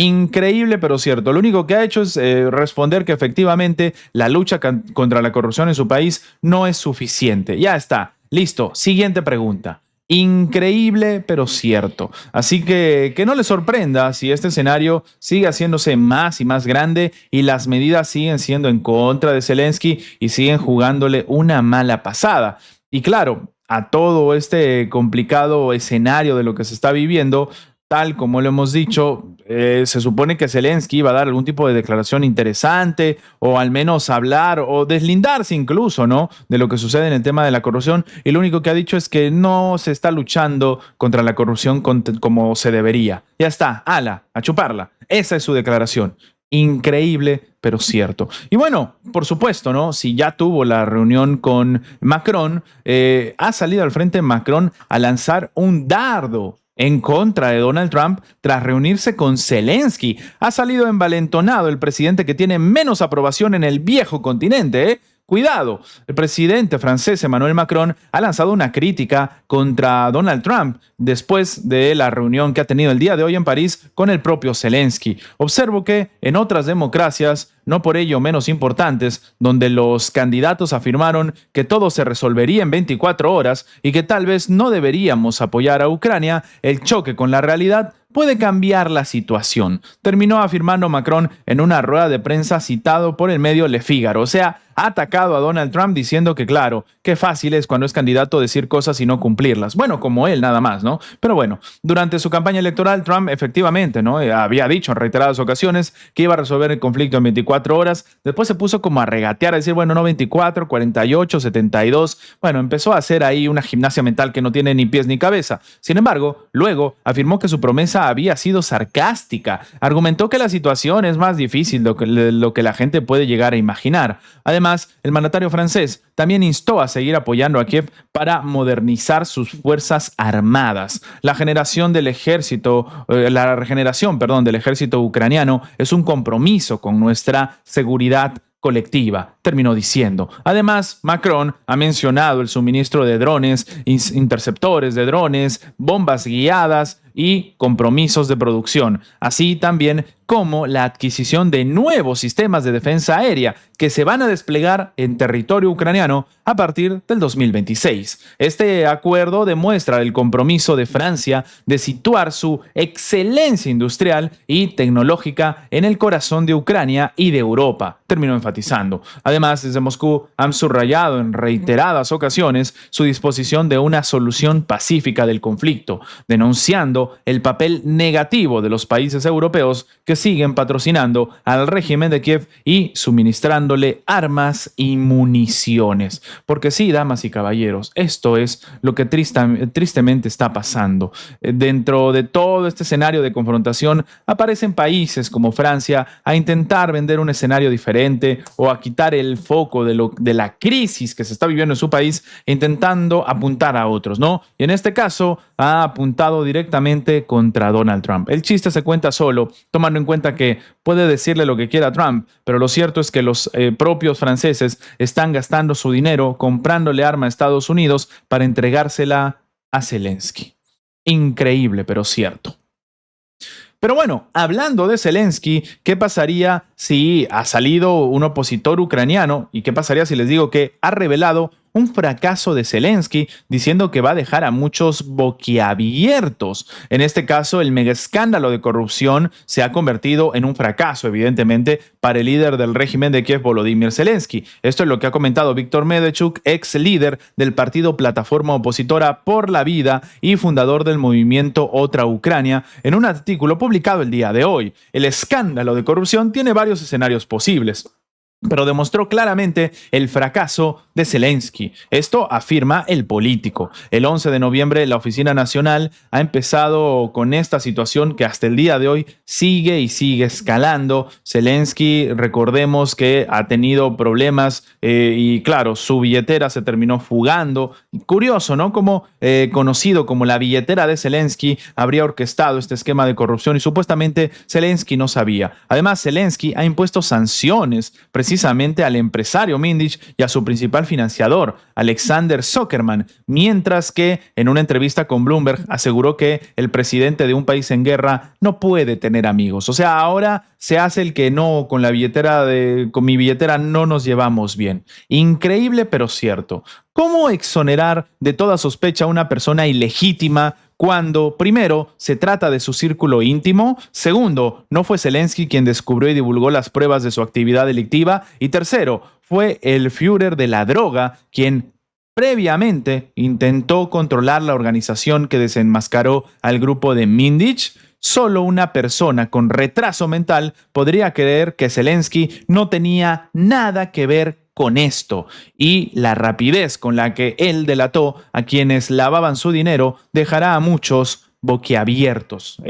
Increíble, pero cierto. Lo único que ha hecho es responder que efectivamente la lucha contra la corrupción en su país no es suficiente. Ya está. Listo. Siguiente pregunta. Increíble, pero cierto. Así que no le sorprenda si este escenario sigue haciéndose más y más grande y las medidas siguen siendo en contra de Zelensky y siguen jugándole una mala pasada. Y claro, a todo este complicado escenario de lo que se está viviendo, tal como lo hemos dicho, se supone que Zelensky iba a dar algún tipo de declaración interesante o al menos hablar o deslindarse incluso, ¿no?, de lo que sucede en el tema de la corrupción. Y lo único que ha dicho es que no se está luchando contra la corrupción como se debería. Ya está, ala, a chuparla. Esa es su declaración. Increíble, pero cierto. Y bueno, por supuesto, ¿no? Si ya tuvo la reunión con Macron, ha salido al frente Macron a lanzar un dardo en contra de Donald Trump tras reunirse con Zelensky. Ha salido envalentonado el presidente que tiene menos aprobación en el viejo continente, ¿eh? Cuidado, el presidente francés Emmanuel Macron ha lanzado una crítica contra Donald Trump después de la reunión que ha tenido el día de hoy en París con el propio Zelensky. Observo que en otras democracias, no por ello menos importantes, donde los candidatos afirmaron que todo se resolvería en 24 horas y que tal vez no deberíamos apoyar a Ucrania, el choque con la realidad puede cambiar la situación. Terminó afirmando Macron en una rueda de prensa citado por el medio Le Figaro. O sea, ha atacado a Donald Trump diciendo que claro, qué fácil es cuando es candidato decir cosas y no cumplirlas. Bueno, como él nada más, ¿no? Pero bueno, durante su campaña electoral, Trump efectivamente, ¿no?, había dicho en reiteradas ocasiones que iba a resolver el conflicto en 24 horas. Después se puso como a regatear, a decir, bueno, no 24, 48, 72. Bueno, empezó a hacer ahí una gimnasia mental que no tiene ni pies ni cabeza. Sin embargo, luego afirmó que su promesa había sido sarcástica. Argumentó que la situación es más difícil de lo que la gente puede llegar a imaginar. Además, el mandatario francés también instó a seguir apoyando a Kiev para modernizar sus fuerzas armadas. La regeneración del ejército ucraniano es un compromiso con nuestra seguridad colectiva, terminó diciendo. Además, Macron ha mencionado el suministro de drones, interceptores de drones, bombas guiadas y compromisos de producción, así también como la adquisición de nuevos sistemas de defensa aérea que se van a desplegar en territorio ucraniano a partir del 2026. Este acuerdo demuestra el compromiso de Francia de situar su excelencia industrial y tecnológica en el corazón de Ucrania y de Europa, terminó enfatizando. Además, desde Moscú han subrayado en reiteradas ocasiones su disposición de una solución pacífica del conflicto, denunciando el papel negativo de los países europeos que siguen patrocinando al régimen de Kiev y suministrándole armas y municiones. Porque sí, damas y caballeros, esto es lo que tristemente está pasando. Dentro de todo este escenario de confrontación aparecen países como Francia a intentar vender un escenario diferente o a quitar el foco de la crisis que se está viviendo en su país, intentando apuntar a otros, ¿no? Y en este caso ha apuntado directamente contra Donald Trump. El chiste se cuenta solo, tomando en cuenta que puede decirle lo que quiera Trump, pero lo cierto es que los propios franceses están gastando su dinero comprándole arma a Estados Unidos para entregársela a Zelensky. Increíble, pero cierto. Pero bueno, hablando de Zelensky, ¿qué pasaría si ha salido un opositor ucraniano? ¿Y qué pasaría si les digo que ha revelado un fracaso de Zelensky, diciendo que va a dejar a muchos boquiabiertos? En este caso, el mega escándalo de corrupción se ha convertido en un fracaso, evidentemente, para el líder del régimen de Kiev, Volodymyr Zelensky. Esto es lo que ha comentado Víctor Medvedchuk, ex líder del partido Plataforma Opositora por la Vida y fundador del movimiento Otra Ucrania, en un artículo publicado el día de hoy. El escándalo de corrupción tiene varios escenarios posibles, pero demostró claramente el fracaso de Zelensky. Esto afirma el político. El 11 de noviembre, la Oficina Nacional ha empezado con esta situación que hasta el día de hoy sigue y sigue escalando. Zelensky, recordemos que ha tenido problemas y claro, su billetera se terminó fugando. Curioso, ¿no? Como conocido como la billetera de Zelensky habría orquestado este esquema de corrupción y supuestamente Zelensky no sabía. Además, Zelensky ha impuesto sanciones precisamente al empresario Mindich y a su principal financiador, Alexander Zuckerman, mientras que en una entrevista con Bloomberg aseguró que el presidente de un país en guerra no puede tener amigos. O sea, ahora se hace el que no, con mi billetera no nos llevamos bien. Increíble, pero cierto. ¿Cómo exonerar de toda sospecha a una persona ilegítima cuando, primero, se trata de su círculo íntimo, segundo, no fue Zelensky quien descubrió y divulgó las pruebas de su actividad delictiva, y tercero, fue el Führer de la droga quien previamente intentó controlar la organización que desenmascaró al grupo de Mindich? Solo una persona con retraso mental podría creer que Zelensky no tenía nada que ver con esto, y la rapidez con la que él delató a quienes lavaban su dinero dejará a muchos boquiabiertos.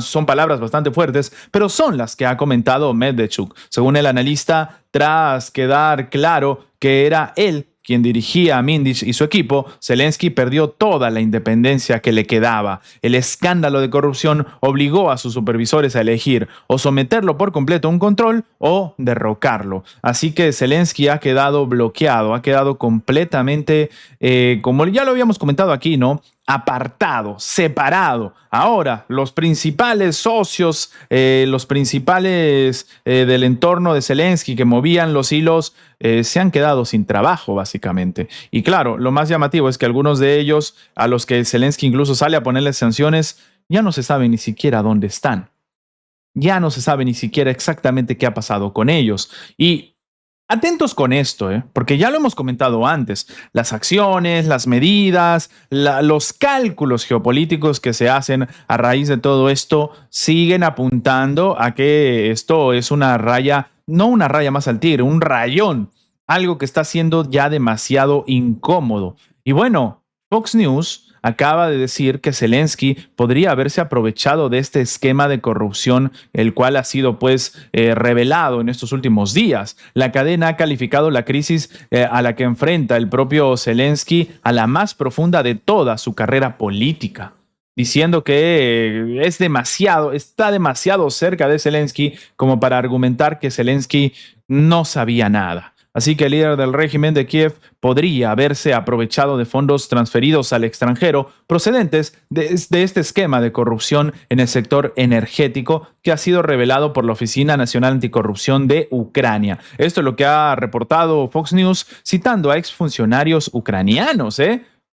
Son palabras bastante fuertes, pero son las que ha comentado Medvedchuk. Según el analista, tras quedar claro que era él quien dirigía a Mindich y su equipo, Zelensky perdió toda la independencia que le quedaba. El escándalo de corrupción obligó a sus supervisores a elegir o someterlo por completo a un control o derrocarlo. Así que Zelensky ha quedado bloqueado, ha quedado completamente, como ya lo habíamos comentado aquí, ¿no? Apartado, separado. Ahora, los principales socios, los principales del entorno de Zelensky que movían los hilos, se han quedado sin trabajo, básicamente. Y claro, lo más llamativo es que algunos de ellos, a los que Zelensky incluso sale a ponerles sanciones, ya no se sabe ni siquiera dónde están. Ya no se sabe ni siquiera exactamente qué ha pasado con ellos. Y atentos con esto, porque ya lo hemos comentado antes. Las acciones, las medidas, los cálculos geopolíticos que se hacen a raíz de todo esto siguen apuntando a que esto es una raya, no una raya más al tigre, un rayón, algo que está siendo ya demasiado incómodo. Y bueno, Fox News acaba de decir que Zelensky podría haberse aprovechado de este esquema de corrupción, el cual ha sido revelado en estos últimos días. La cadena ha calificado la crisis a la que enfrenta el propio Zelensky a la más profunda de toda su carrera política, diciendo que está demasiado cerca de Zelensky como para argumentar que Zelensky no sabía nada. Así que el líder del régimen de Kiev podría haberse aprovechado de fondos transferidos al extranjero procedentes de este esquema de corrupción en el sector energético que ha sido revelado por la Oficina Nacional Anticorrupción de Ucrania. Esto es lo que ha reportado Fox News citando a exfuncionarios ucranianos,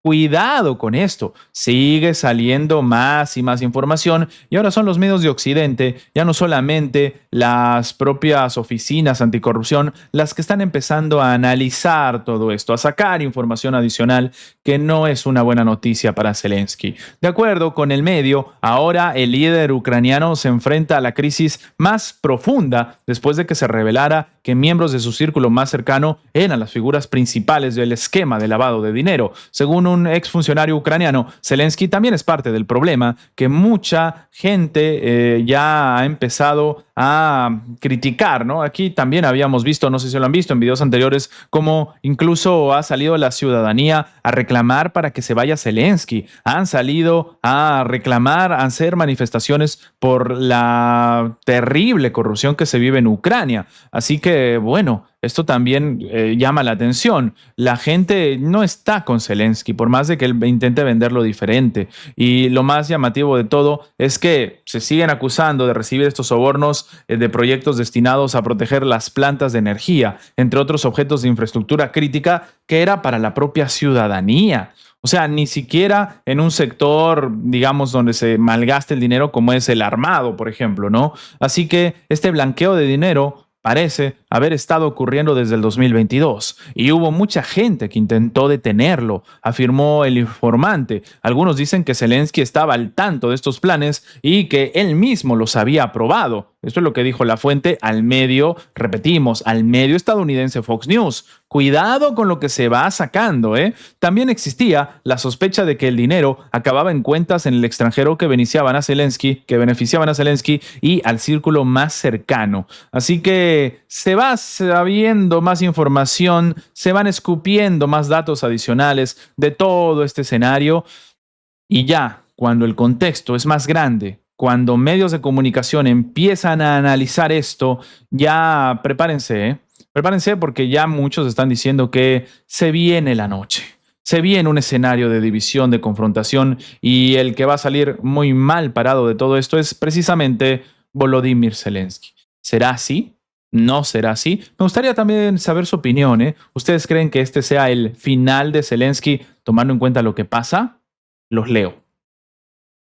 Cuidado con esto, sigue saliendo más y más información y ahora son los medios de Occidente, ya no solamente las propias oficinas anticorrupción, las que están empezando a analizar todo esto, a sacar información adicional que no es una buena noticia para Zelensky. De acuerdo con el medio, ahora el líder ucraniano se enfrenta a la crisis más profunda después de que se revelara que miembros de su círculo más cercano eran las figuras principales del esquema de lavado de dinero. Según un exfuncionario ucraniano, Zelensky también es parte del problema, que mucha gente ya ha empezado a criticar, ¿no? Aquí también habíamos visto, no sé si lo han visto en videos anteriores, cómo incluso ha salido la ciudadanía a reclamar para que se vaya Zelensky. Han salido a reclamar, a hacer manifestaciones por la terrible corrupción que se vive en Ucrania. Así que, bueno, esto también llama la atención. La gente no está con Zelensky, por más de que él intente venderlo diferente. Y lo más llamativo de todo es que se siguen acusando de recibir estos sobornos de proyectos destinados a proteger las plantas de energía, entre otros objetos de infraestructura crítica que era para la propia ciudadanía. O sea, ni siquiera en un sector, digamos, donde se malgaste el dinero como es el armado, por ejemplo, ¿no? Así que este blanqueo de dinero parece haber estado ocurriendo desde el 2022 y hubo mucha gente que intentó detenerlo, afirmó el informante. Algunos dicen que Zelensky estaba al tanto de estos planes y que él mismo los había aprobado. Esto es lo que dijo la fuente al medio, repetimos, al medio estadounidense Fox News. Cuidado con lo que se va sacando, ¿eh? También existía la sospecha de que el dinero acababa en cuentas en el extranjero que beneficiaban a Zelensky y al círculo más cercano. Así que se va sabiendo más información, se van escupiendo más datos adicionales de todo este escenario y ya cuando el contexto es más grande, cuando medios de comunicación empiezan a analizar esto, ya prepárense, ¿eh? Prepárense porque ya muchos están diciendo que se viene la noche. Se viene un escenario de división, de confrontación y el que va a salir muy mal parado de todo esto es precisamente Volodymyr Zelensky. ¿Será así? ¿No será así? Me gustaría también saber su opinión, ¿eh? ¿Ustedes creen que este sea el final de Zelensky tomando en cuenta lo que pasa? Los leo.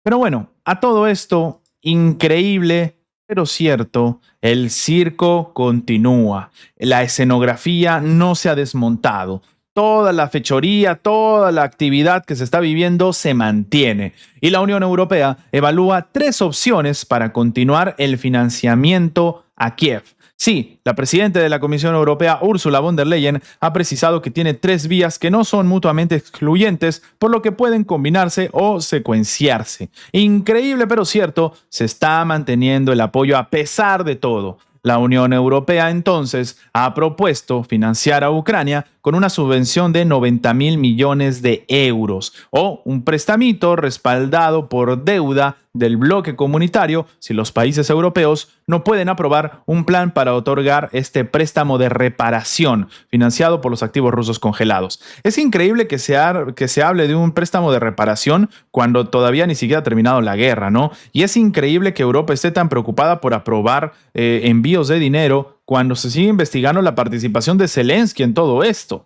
Pero bueno, a todo esto, increíble, pero cierto, el circo continúa. La escenografía no se ha desmontado. Toda la fechoría, toda la actividad que se está viviendo se mantiene. Y la Unión Europea evalúa tres opciones para continuar el financiamiento a Kiev. Sí, la presidenta de la Comisión Europea, Ursula von der Leyen, ha precisado que tiene tres vías que no son mutuamente excluyentes, por lo que pueden combinarse o secuenciarse. Increíble pero cierto, se está manteniendo el apoyo a pesar de todo. La Unión Europea entonces ha propuesto financiar a Ucrania con una subvención de 90.000 millones de euros o un prestamito respaldado por deuda del bloque comunitario si los países europeos no pueden aprobar un plan para otorgar este préstamo de reparación financiado por los activos rusos congelados. Es increíble que se hable de un préstamo de reparación cuando todavía ni siquiera ha terminado la guerra, ¿no? Y es increíble que Europa esté tan preocupada por aprobar envíos de dinero cuando se sigue investigando la participación de Zelensky en todo esto.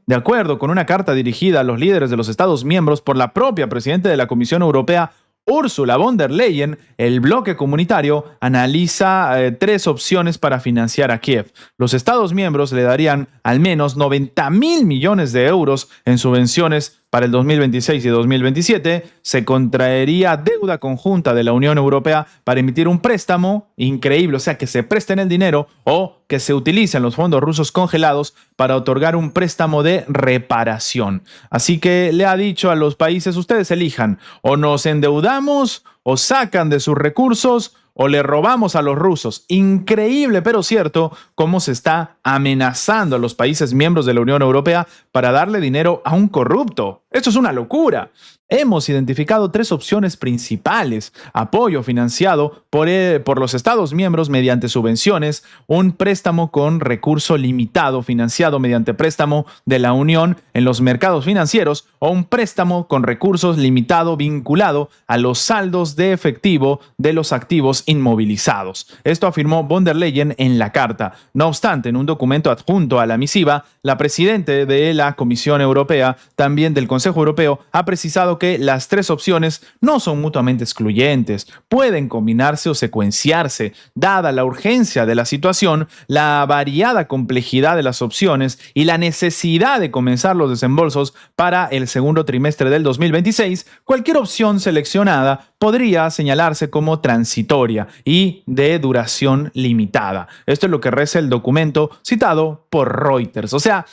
De acuerdo con una carta dirigida a los líderes de los Estados miembros por la propia presidenta de la Comisión Europea, Ursula von der Leyen, el bloque comunitario analiza tres opciones para financiar a Kiev. Los Estados miembros le darían al menos 90.000 millones de euros en subvenciones para el 2026 y 2027. Se contraería deuda conjunta de la Unión Europea para emitir un préstamo increíble, o sea, que se presten el dinero o que se utilicen los fondos rusos congelados para otorgar un préstamo de reparación. Así que le ha dicho a los países, ustedes elijan, o nos endeudamos, o sacan de sus recursos, o le robamos a los rusos. Increíble, pero cierto, cómo se está amenazando a los países miembros de la Unión Europea para darle dinero a un corrupto. Esto es una locura. Hemos identificado tres opciones principales: apoyo financiado por los Estados miembros mediante subvenciones, un préstamo con recurso limitado financiado mediante préstamo de la Unión en los mercados financieros o un préstamo con recursos limitado vinculado a los saldos de efectivo de los activos inmovilizados. Esto afirmó von der Leyen en la carta. No obstante, en un documento adjunto a la misiva, la presidenta de la Comisión Europea, también del Consejo Europeo, ha precisado que las tres opciones no son mutuamente excluyentes, pueden combinarse o secuenciarse. Dada la urgencia de la situación, la variada complejidad de las opciones y la necesidad de comenzar los desembolsos para el segundo trimestre del 2026, cualquier opción seleccionada podría señalarse como transitoria y de duración limitada. Esto es lo que reza el documento citado por Reuters. O sea,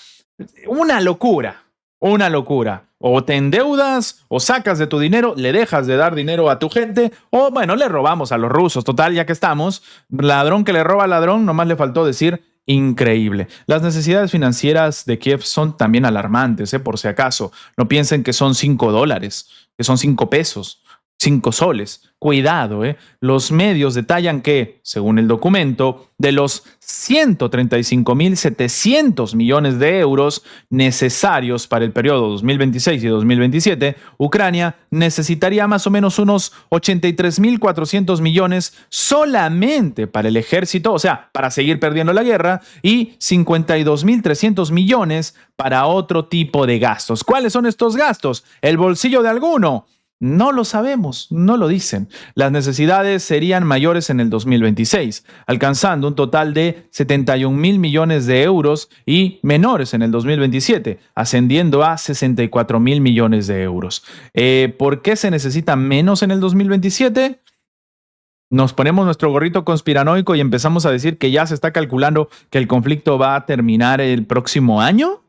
una locura, una locura. O te endeudas, o sacas de tu dinero, le dejas de dar dinero a tu gente, o bueno, le robamos a los rusos. Total, ya que estamos, ladrón que le roba al ladrón, nomás le faltó decir increíble. Las necesidades financieras de Kiev son también alarmantes, por si acaso. No piensen que son $5, que son 5 pesos. 5 soles. Cuidado, Los medios detallan que, según el documento, de los 135.700 millones de euros necesarios para el periodo 2026 y 2027, Ucrania necesitaría más o menos unos 83.400 millones solamente para el ejército, o sea, para seguir perdiendo la guerra, y 52.300 millones para otro tipo de gastos. ¿Cuáles son estos gastos? ¿El bolsillo de alguno? No lo sabemos, no lo dicen. Las necesidades serían mayores en el 2026, alcanzando un total de 71.000 millones de euros y menores en el 2027, ascendiendo a 64.000 millones de euros. ¿Por qué se necesita menos en el 2027? Nos ponemos nuestro gorrito conspiranoico y empezamos a decir que ya se está calculando que el conflicto va a terminar el próximo año.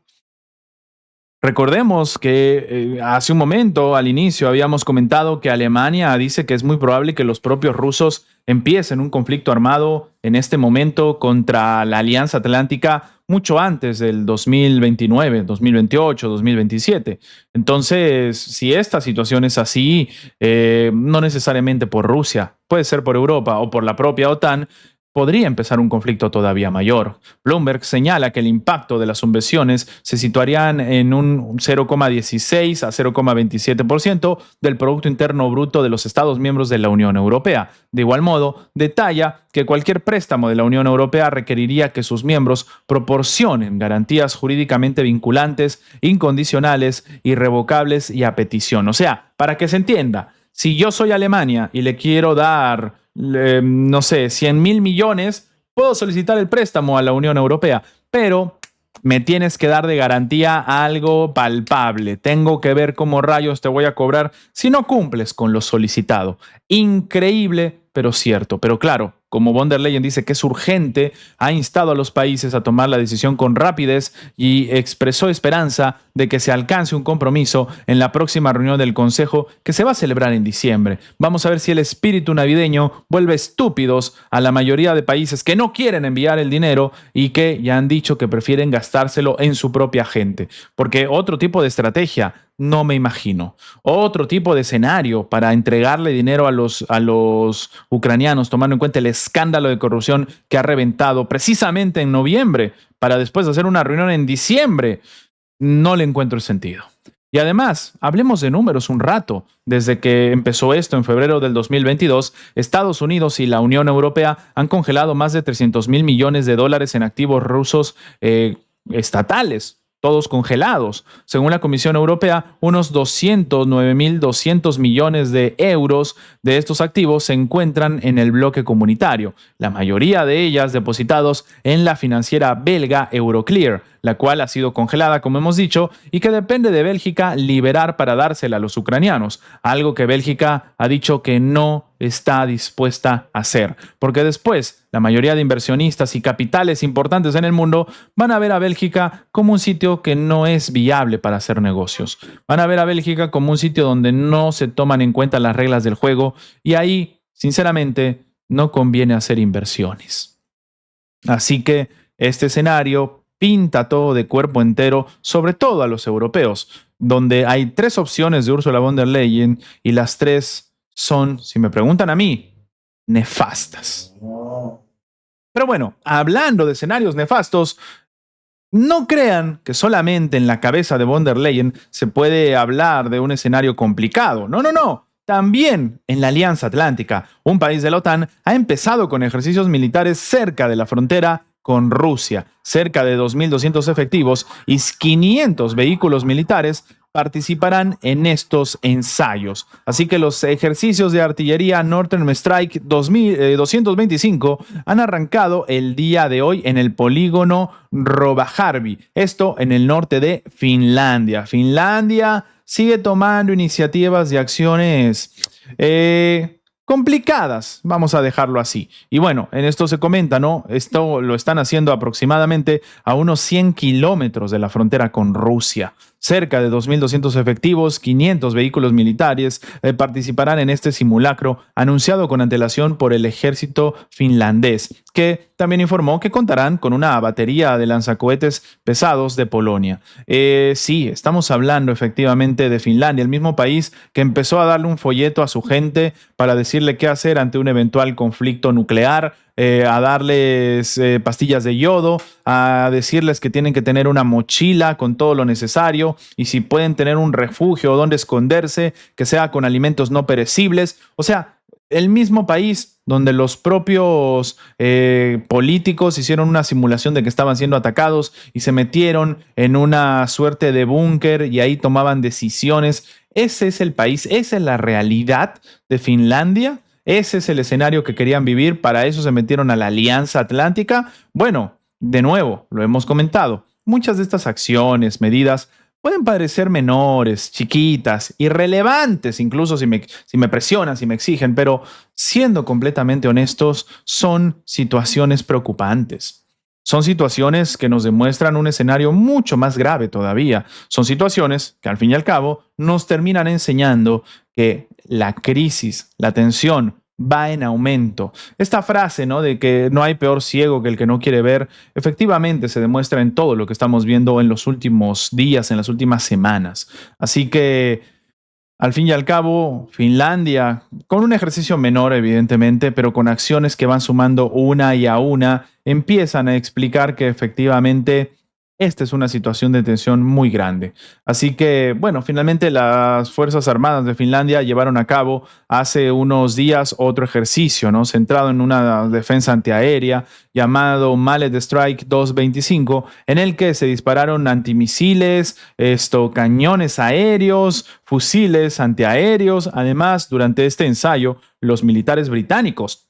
Recordemos que hace un momento, al inicio, habíamos comentado que Alemania dice que es muy probable que los propios rusos empiecen un conflicto armado en este momento contra la Alianza Atlántica mucho antes del 2029, 2028, 2027. Entonces, si esta situación es así, no necesariamente por Rusia, puede ser por Europa o por la propia OTAN, podría empezar un conflicto todavía mayor. Bloomberg señala que el impacto de las subvenciones se situarían en un 0,16 a 0,27% del Producto Interno Bruto de los Estados miembros de la Unión Europea. De igual modo, detalla que cualquier préstamo de la Unión Europea requeriría que sus miembros proporcionen garantías jurídicamente vinculantes, incondicionales, irrevocables y a petición. O sea, para que se entienda, si yo soy Alemania y le quiero dar no sé, 100.000 millones, puedo solicitar el préstamo a la Unión Europea, pero me tienes que dar de garantía algo palpable. Tengo que ver cómo rayos te voy a cobrar si no cumples con lo solicitado. Increíble, pero cierto. Pero claro, como von der Leyen dice que es urgente, ha instado a los países a tomar la decisión con rapidez y expresó esperanza de que se alcance un compromiso en la próxima reunión del Consejo que se va a celebrar en diciembre. Vamos a ver si el espíritu navideño vuelve estúpidos a la mayoría de países que no quieren enviar el dinero y que ya han dicho que prefieren gastárselo en su propia gente. Porque otro tipo de estrategia no me imagino. Otro tipo de escenario para entregarle dinero a los ucranianos, tomando en cuenta el escándalo de corrupción que ha reventado precisamente en noviembre, para después hacer una reunión en diciembre, no le encuentro el sentido. Y además, hablemos de números un rato. Desde que empezó esto en febrero del 2022, Estados Unidos y la Unión Europea han congelado más de 300.000 millones de dólares en activos rusos estatales, todos congelados. Según la Comisión Europea, unos 209.200 millones de euros de estos activos se encuentran en el bloque comunitario, la mayoría de ellas depositados en la financiera belga Euroclear, la cual ha sido congelada, como hemos dicho, y que depende de Bélgica liberar para dársela a los ucranianos, algo que Bélgica ha dicho que no está dispuesta a hacer, porque después la mayoría de inversionistas y capitales importantes en el mundo van a ver a Bélgica como un sitio que no es viable para hacer negocios. Van a ver a Bélgica como un sitio donde no se toman en cuenta las reglas del juego y ahí, sinceramente, no conviene hacer inversiones. Así que este escenario pinta todo de cuerpo entero, sobre todo a los europeos, donde hay tres opciones de Ursula von der Leyen y las tres son, si me preguntan a mí, nefastas. Pero bueno, hablando de escenarios nefastos, no crean que solamente en la cabeza de von der Leyen se puede hablar de un escenario complicado. No, no, no. También en la Alianza Atlántica, un país de la OTAN ha empezado con ejercicios militares cerca de la frontera con Rusia. Cerca de 2.200 efectivos y 500 vehículos militares participarán en estos ensayos. Así que los ejercicios de artillería Northern Strike 225 han arrancado el día de hoy en el polígono Rovajärvi, esto en el norte de Finlandia. Finlandia sigue tomando iniciativas y acciones complicadas, vamos a dejarlo así. Y bueno, en esto se comenta, ¿no? Esto lo están haciendo aproximadamente a unos 100 kilómetros de la frontera con Rusia. Cerca de 2.200 efectivos, 500 vehículos militares participarán en este simulacro anunciado con antelación por el ejército finlandés, que también informó que contarán con una batería de lanzacohetes pesados de Polonia. Sí, estamos hablando efectivamente de Finlandia, el mismo país que empezó a darle un folleto a su gente para decirle qué hacer ante un eventual conflicto nuclear, a darles pastillas de yodo, a decirles que tienen que tener una mochila con todo lo necesario y si pueden tener un refugio o donde esconderse, que sea con alimentos no perecibles. O sea, el mismo país donde los propios políticos hicieron una simulación de que estaban siendo atacados y se metieron en una suerte de búnker y ahí tomaban decisiones. Ese es el país, esa es la realidad de Finlandia. Ese es el escenario que querían vivir, para eso se metieron a la Alianza Atlántica. Bueno, de nuevo, lo hemos comentado, muchas de estas acciones, medidas, pueden parecer menores, chiquitas, irrelevantes, incluso si me presionan, si me exigen, pero siendo completamente honestos, son situaciones preocupantes. Son situaciones que nos demuestran un escenario mucho más grave todavía. Son situaciones que al fin y al cabo nos terminan enseñando que la crisis, la tensión va en aumento. Esta frase, ¿no?, de que no hay peor ciego que el que no quiere ver, efectivamente se demuestra en todo lo que estamos viendo en los últimos días, en las últimas semanas. Así que al fin y al cabo, Finlandia, con un ejercicio menor evidentemente, pero con acciones que van sumando una y a una, empiezan a explicar que efectivamente esta es una situación de tensión muy grande. Así que, bueno, finalmente las Fuerzas Armadas de Finlandia llevaron a cabo hace unos días otro ejercicio, ¿no?, centrado en una defensa antiaérea llamado Mallet Strike 225, en el que se dispararon antimisiles, cañones aéreos, fusiles antiaéreos. Además, durante este ensayo, los militares británicos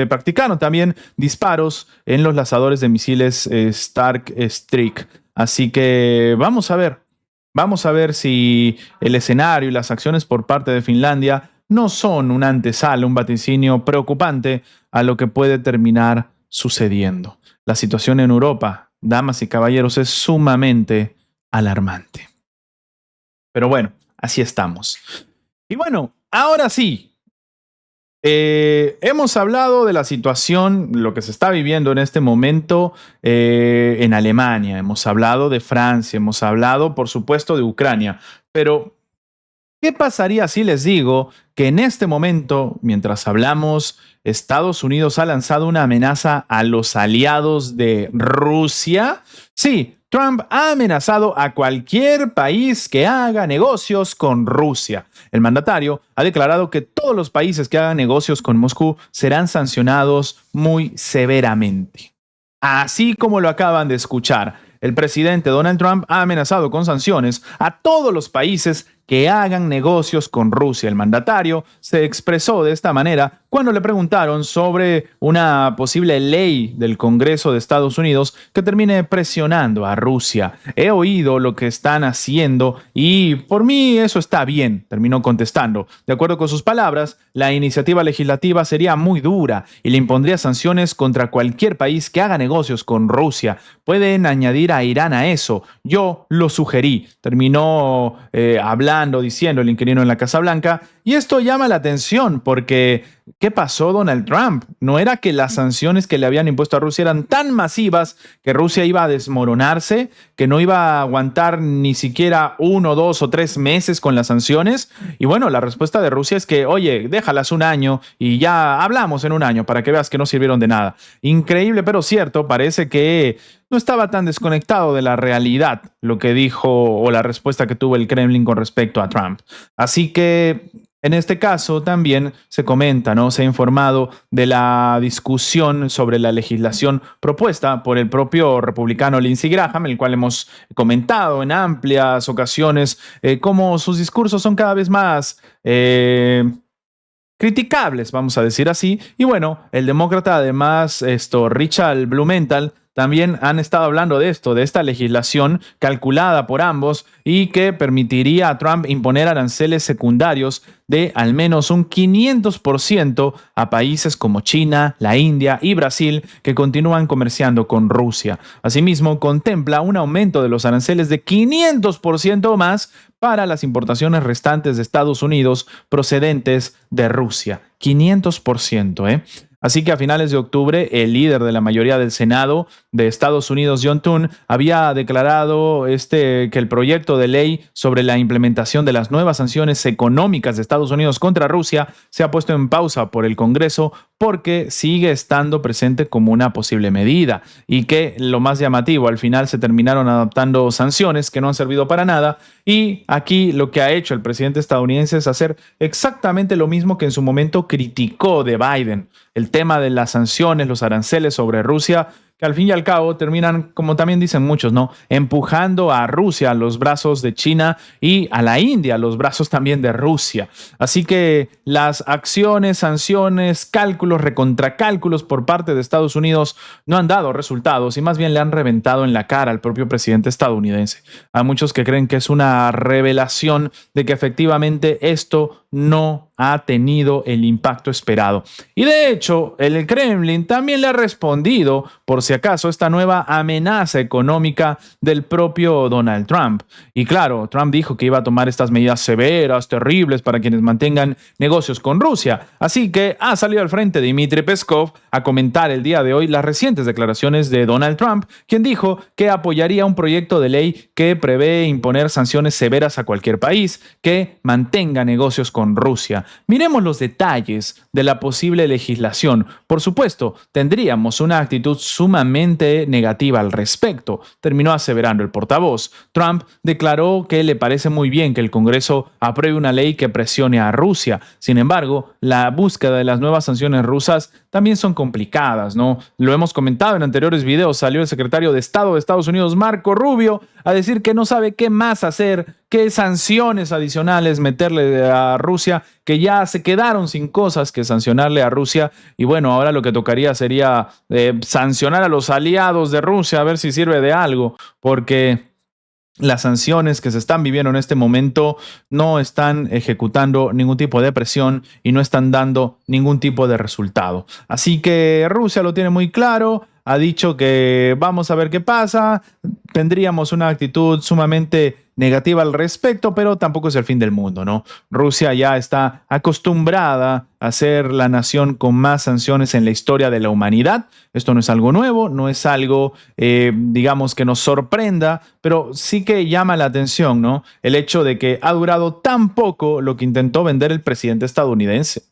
practicaron también disparos en los lanzadores de misiles Stark Streak. Así que vamos a ver si el escenario y las acciones por parte de Finlandia no son una antesala, un vaticinio preocupante a lo que puede terminar sucediendo. La situación en Europa, damas y caballeros, es sumamente alarmante. Pero bueno, así estamos. Y bueno, ahora sí. Hemos hablado de la situación, lo que se está viviendo en este momento en Alemania, hemos hablado de Francia, hemos hablado, por supuesto, de Ucrania, pero ¿qué pasaría si les digo que en este momento, mientras hablamos, Estados Unidos ha lanzado una amenaza a los aliados de Rusia? Sí, Trump ha amenazado a cualquier país que haga negocios con Rusia. El mandatario ha declarado que todos los países que hagan negocios con Moscú serán sancionados muy severamente. Así como lo acaban de escuchar, el presidente Donald Trump ha amenazado con sanciones a todos los países que hagan negocios con Rusia. El mandatario se expresó de esta manera cuando le preguntaron sobre una posible ley del Congreso de Estados Unidos que termine presionando a Rusia. He oído lo que están haciendo y por mí eso está bien, terminó contestando. De acuerdo con sus palabras, la iniciativa legislativa sería muy dura y le impondría sanciones contra cualquier país que haga negocios con Rusia. Pueden añadir a Irán a eso. Yo lo sugerí. Terminó diciendo el inquilino en la Casa Blanca. Y esto llama la atención porque ¿qué pasó Donald Trump? No era que las sanciones que le habían impuesto a Rusia eran tan masivas que Rusia iba a desmoronarse, que no iba a aguantar ni siquiera 1, 2 o 3 meses con las sanciones. Y bueno, la respuesta de Rusia es que, oye, déjalas un año y ya hablamos en un año para que veas que no sirvieron de nada. Increíble, pero cierto, parece que no estaba tan desconectado de la realidad lo que dijo o la respuesta que tuvo el Kremlin con respecto a Trump. Así que en este caso también se comenta, ¿no? Se ha informado de la discusión sobre la legislación propuesta por el propio republicano Lindsey Graham, el cual hemos comentado en amplias ocasiones, cómo sus discursos son cada vez más criticables, vamos a decir así. Y bueno, el demócrata además, Richard Blumenthal, también han estado hablando de esto, de esta legislación calculada por ambos y que permitiría a Trump imponer aranceles secundarios de al menos un 500% a países como China, la India y Brasil que continúan comerciando con Rusia. Asimismo, contempla un aumento de los aranceles de 500% o más para las importaciones restantes de Estados Unidos procedentes de Rusia. 500%, ¿eh? Así que a finales de octubre, el líder de la mayoría del Senado de Estados Unidos, John Thune, había declarado que el proyecto de ley sobre la implementación de las nuevas sanciones económicas de Estados Unidos contra Rusia se ha puesto en pausa por el Congreso porque sigue estando presente como una posible medida y que lo más llamativo, al final se terminaron adoptando sanciones que no han servido para nada y aquí lo que ha hecho el presidente estadounidense es hacer exactamente lo mismo que en su momento criticó de Biden, el tema de las sanciones, los aranceles sobre Rusia, que al fin y al cabo terminan, como también dicen muchos, ¿no? Empujando a Rusia a los brazos de China y a la India a los brazos también de Rusia. Así que las acciones, sanciones, cálculos, recontracálculos por parte de Estados Unidos no han dado resultados y más bien le han reventado en la cara al propio presidente estadounidense. Hay muchos que creen que es una revelación de que efectivamente esto no ha tenido el impacto esperado. Y de hecho, el Kremlin también le ha respondido, por si acaso, esta nueva amenaza económica del propio Donald Trump. Y claro, Trump dijo que iba a tomar estas medidas severas, terribles, para quienes mantengan negocios con Rusia. Así que ha salido al frente Dmitry Peskov a comentar el día de hoy las recientes declaraciones de Donald Trump, quien dijo que apoyaría un proyecto de ley que prevé imponer sanciones severas a cualquier país que mantenga negocios con Rusia. Miremos los detalles de la posible legislación. Por supuesto, tendríamos una actitud sumamente negativa al respecto, terminó aseverando el portavoz. Trump declaró que le parece muy bien que el Congreso apruebe una ley que presione a Rusia. Sin embargo, la búsqueda de las nuevas sanciones rusas también son complicadas, ¿no? Lo hemos comentado en anteriores videos. Salió el secretario de Estado de Estados Unidos, Marco Rubio, a decir que no sabe qué más hacer, qué sanciones adicionales meterle a Rusia, que ya se quedaron sin cosas que sancionarle a Rusia. Y bueno, ahora lo que tocaría sería sancionar a los aliados de Rusia, a ver si sirve de algo, porque las sanciones que se están viviendo en este momento no están ejecutando ningún tipo de presión y no están dando ningún tipo de resultado. Así que Rusia lo tiene muy claro, ha dicho que vamos a ver qué pasa, tendríamos una actitud sumamente negativa al respecto, pero tampoco es el fin del mundo, ¿no? Rusia ya está acostumbrada a ser la nación con más sanciones en la historia de la humanidad. Esto no es algo nuevo, no es algo, digamos, que nos sorprenda, pero sí que llama la atención, ¿no? El hecho de que ha durado tan poco lo que intentó vender el presidente estadounidense.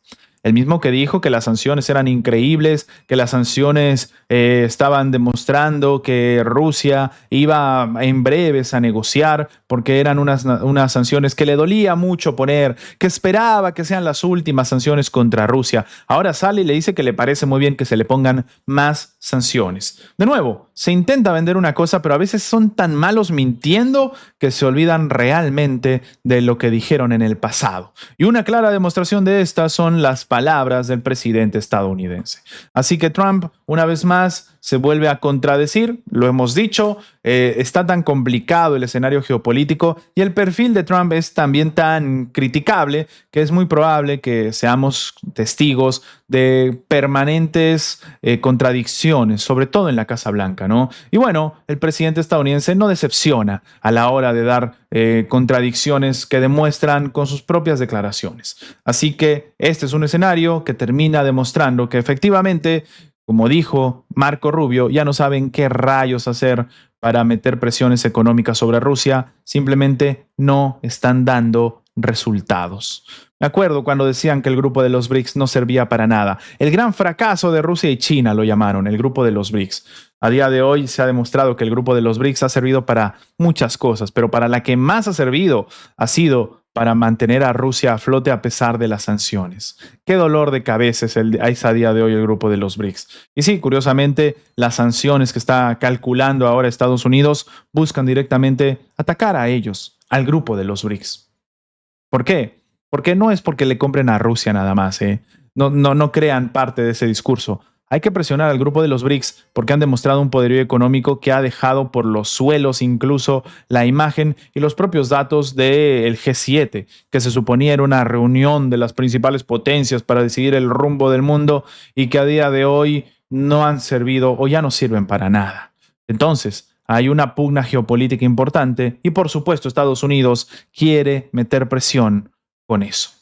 El mismo que dijo que las sanciones eran increíbles, que las sanciones estaban demostrando que Rusia iba en breves a negociar porque eran unas sanciones que le dolía mucho poner, que esperaba que sean las últimas sanciones contra Rusia. Ahora sale y le dice que le parece muy bien que se le pongan más sanciones. De nuevo, se intenta vender una cosa, pero a veces son tan malos mintiendo que se olvidan realmente de lo que dijeron en el pasado. Y una clara demostración de estas son las palabras del presidente estadounidense. Así que Trump, una vez más, más se vuelve a contradecir, lo hemos dicho, está tan complicado el escenario geopolítico y el perfil de Trump es también tan criticable que es muy probable que seamos testigos de permanentes contradicciones, sobre todo en la Casa Blanca, ¿no? Y bueno, el presidente estadounidense no decepciona a la hora de dar contradicciones que demuestran con sus propias declaraciones. Así que este es un escenario que termina demostrando que efectivamente, como dijo Marco Rubio, ya no saben qué rayos hacer para meter presiones económicas sobre Rusia, simplemente no están dando resultados. Me acuerdo cuando decían que el grupo de los BRICS no servía para nada. El gran fracaso de Rusia y China lo llamaron, el grupo de los BRICS. A día de hoy se ha demostrado que el grupo de los BRICS ha servido para muchas cosas, pero para la que más ha servido ha sido para mantener a Rusia a flote a pesar de las sanciones. Qué dolor de cabeza es a día de hoy el grupo de los BRICS. Y sí, curiosamente, las sanciones que está calculando ahora Estados Unidos buscan directamente atacar a ellos, al grupo de los BRICS. ¿Por qué? Porque no es porque le compren a Rusia nada más, ¿eh? No crean parte de ese discurso. Hay que presionar al grupo de los BRICS porque han demostrado un poderío económico que ha dejado por los suelos incluso la imagen y los propios datos del G7, que se suponía era una reunión de las principales potencias para decidir el rumbo del mundo y que a día de hoy no han servido o ya no sirven para nada. Entonces, hay una pugna geopolítica importante y por supuesto Estados Unidos quiere meter presión con eso.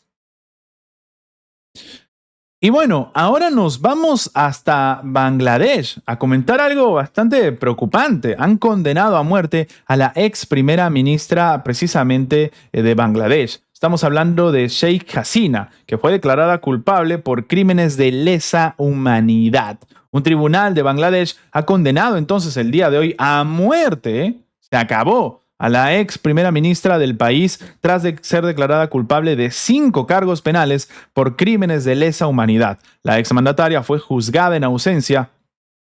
Y bueno, ahora nos vamos hasta Bangladesh a comentar algo bastante preocupante. Han condenado a muerte a la ex primera ministra precisamente de Bangladesh. Estamos hablando de Sheikh Hasina, que fue declarada culpable por crímenes de lesa humanidad. Un tribunal de Bangladesh ha condenado entonces el día de hoy a muerte. Se acabó a la ex primera ministra del país tras de ser declarada culpable de 5 cargos penales por crímenes de lesa humanidad. La exmandataria fue juzgada en ausencia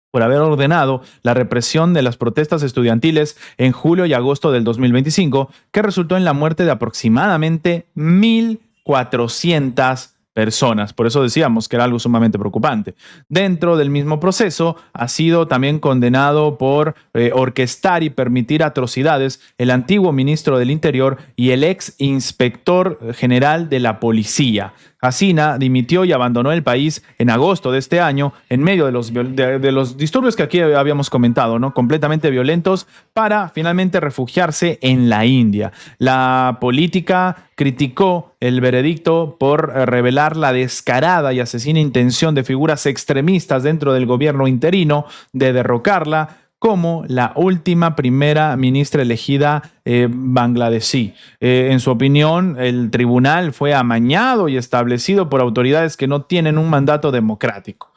por haber ordenado la represión de las protestas estudiantiles en julio y agosto del 2025, que resultó en la muerte de aproximadamente 1.400 personas. Por eso decíamos que era algo sumamente preocupante. Dentro del mismo proceso, ha sido también condenado por orquestar y permitir atrocidades el antiguo ministro del Interior y el ex inspector general de la policía. Hasina dimitió y abandonó el país en agosto de este año en medio de los disturbios que aquí habíamos comentado, ¿no? Completamente violentos, para finalmente refugiarse en la India. La política criticó el veredicto por revelar la descarada y asesina intención de figuras extremistas dentro del gobierno interino de derrocarla como la última primera ministra elegida bangladesí. En su opinión, el tribunal fue amañado y establecido por autoridades que no tienen un mandato democrático.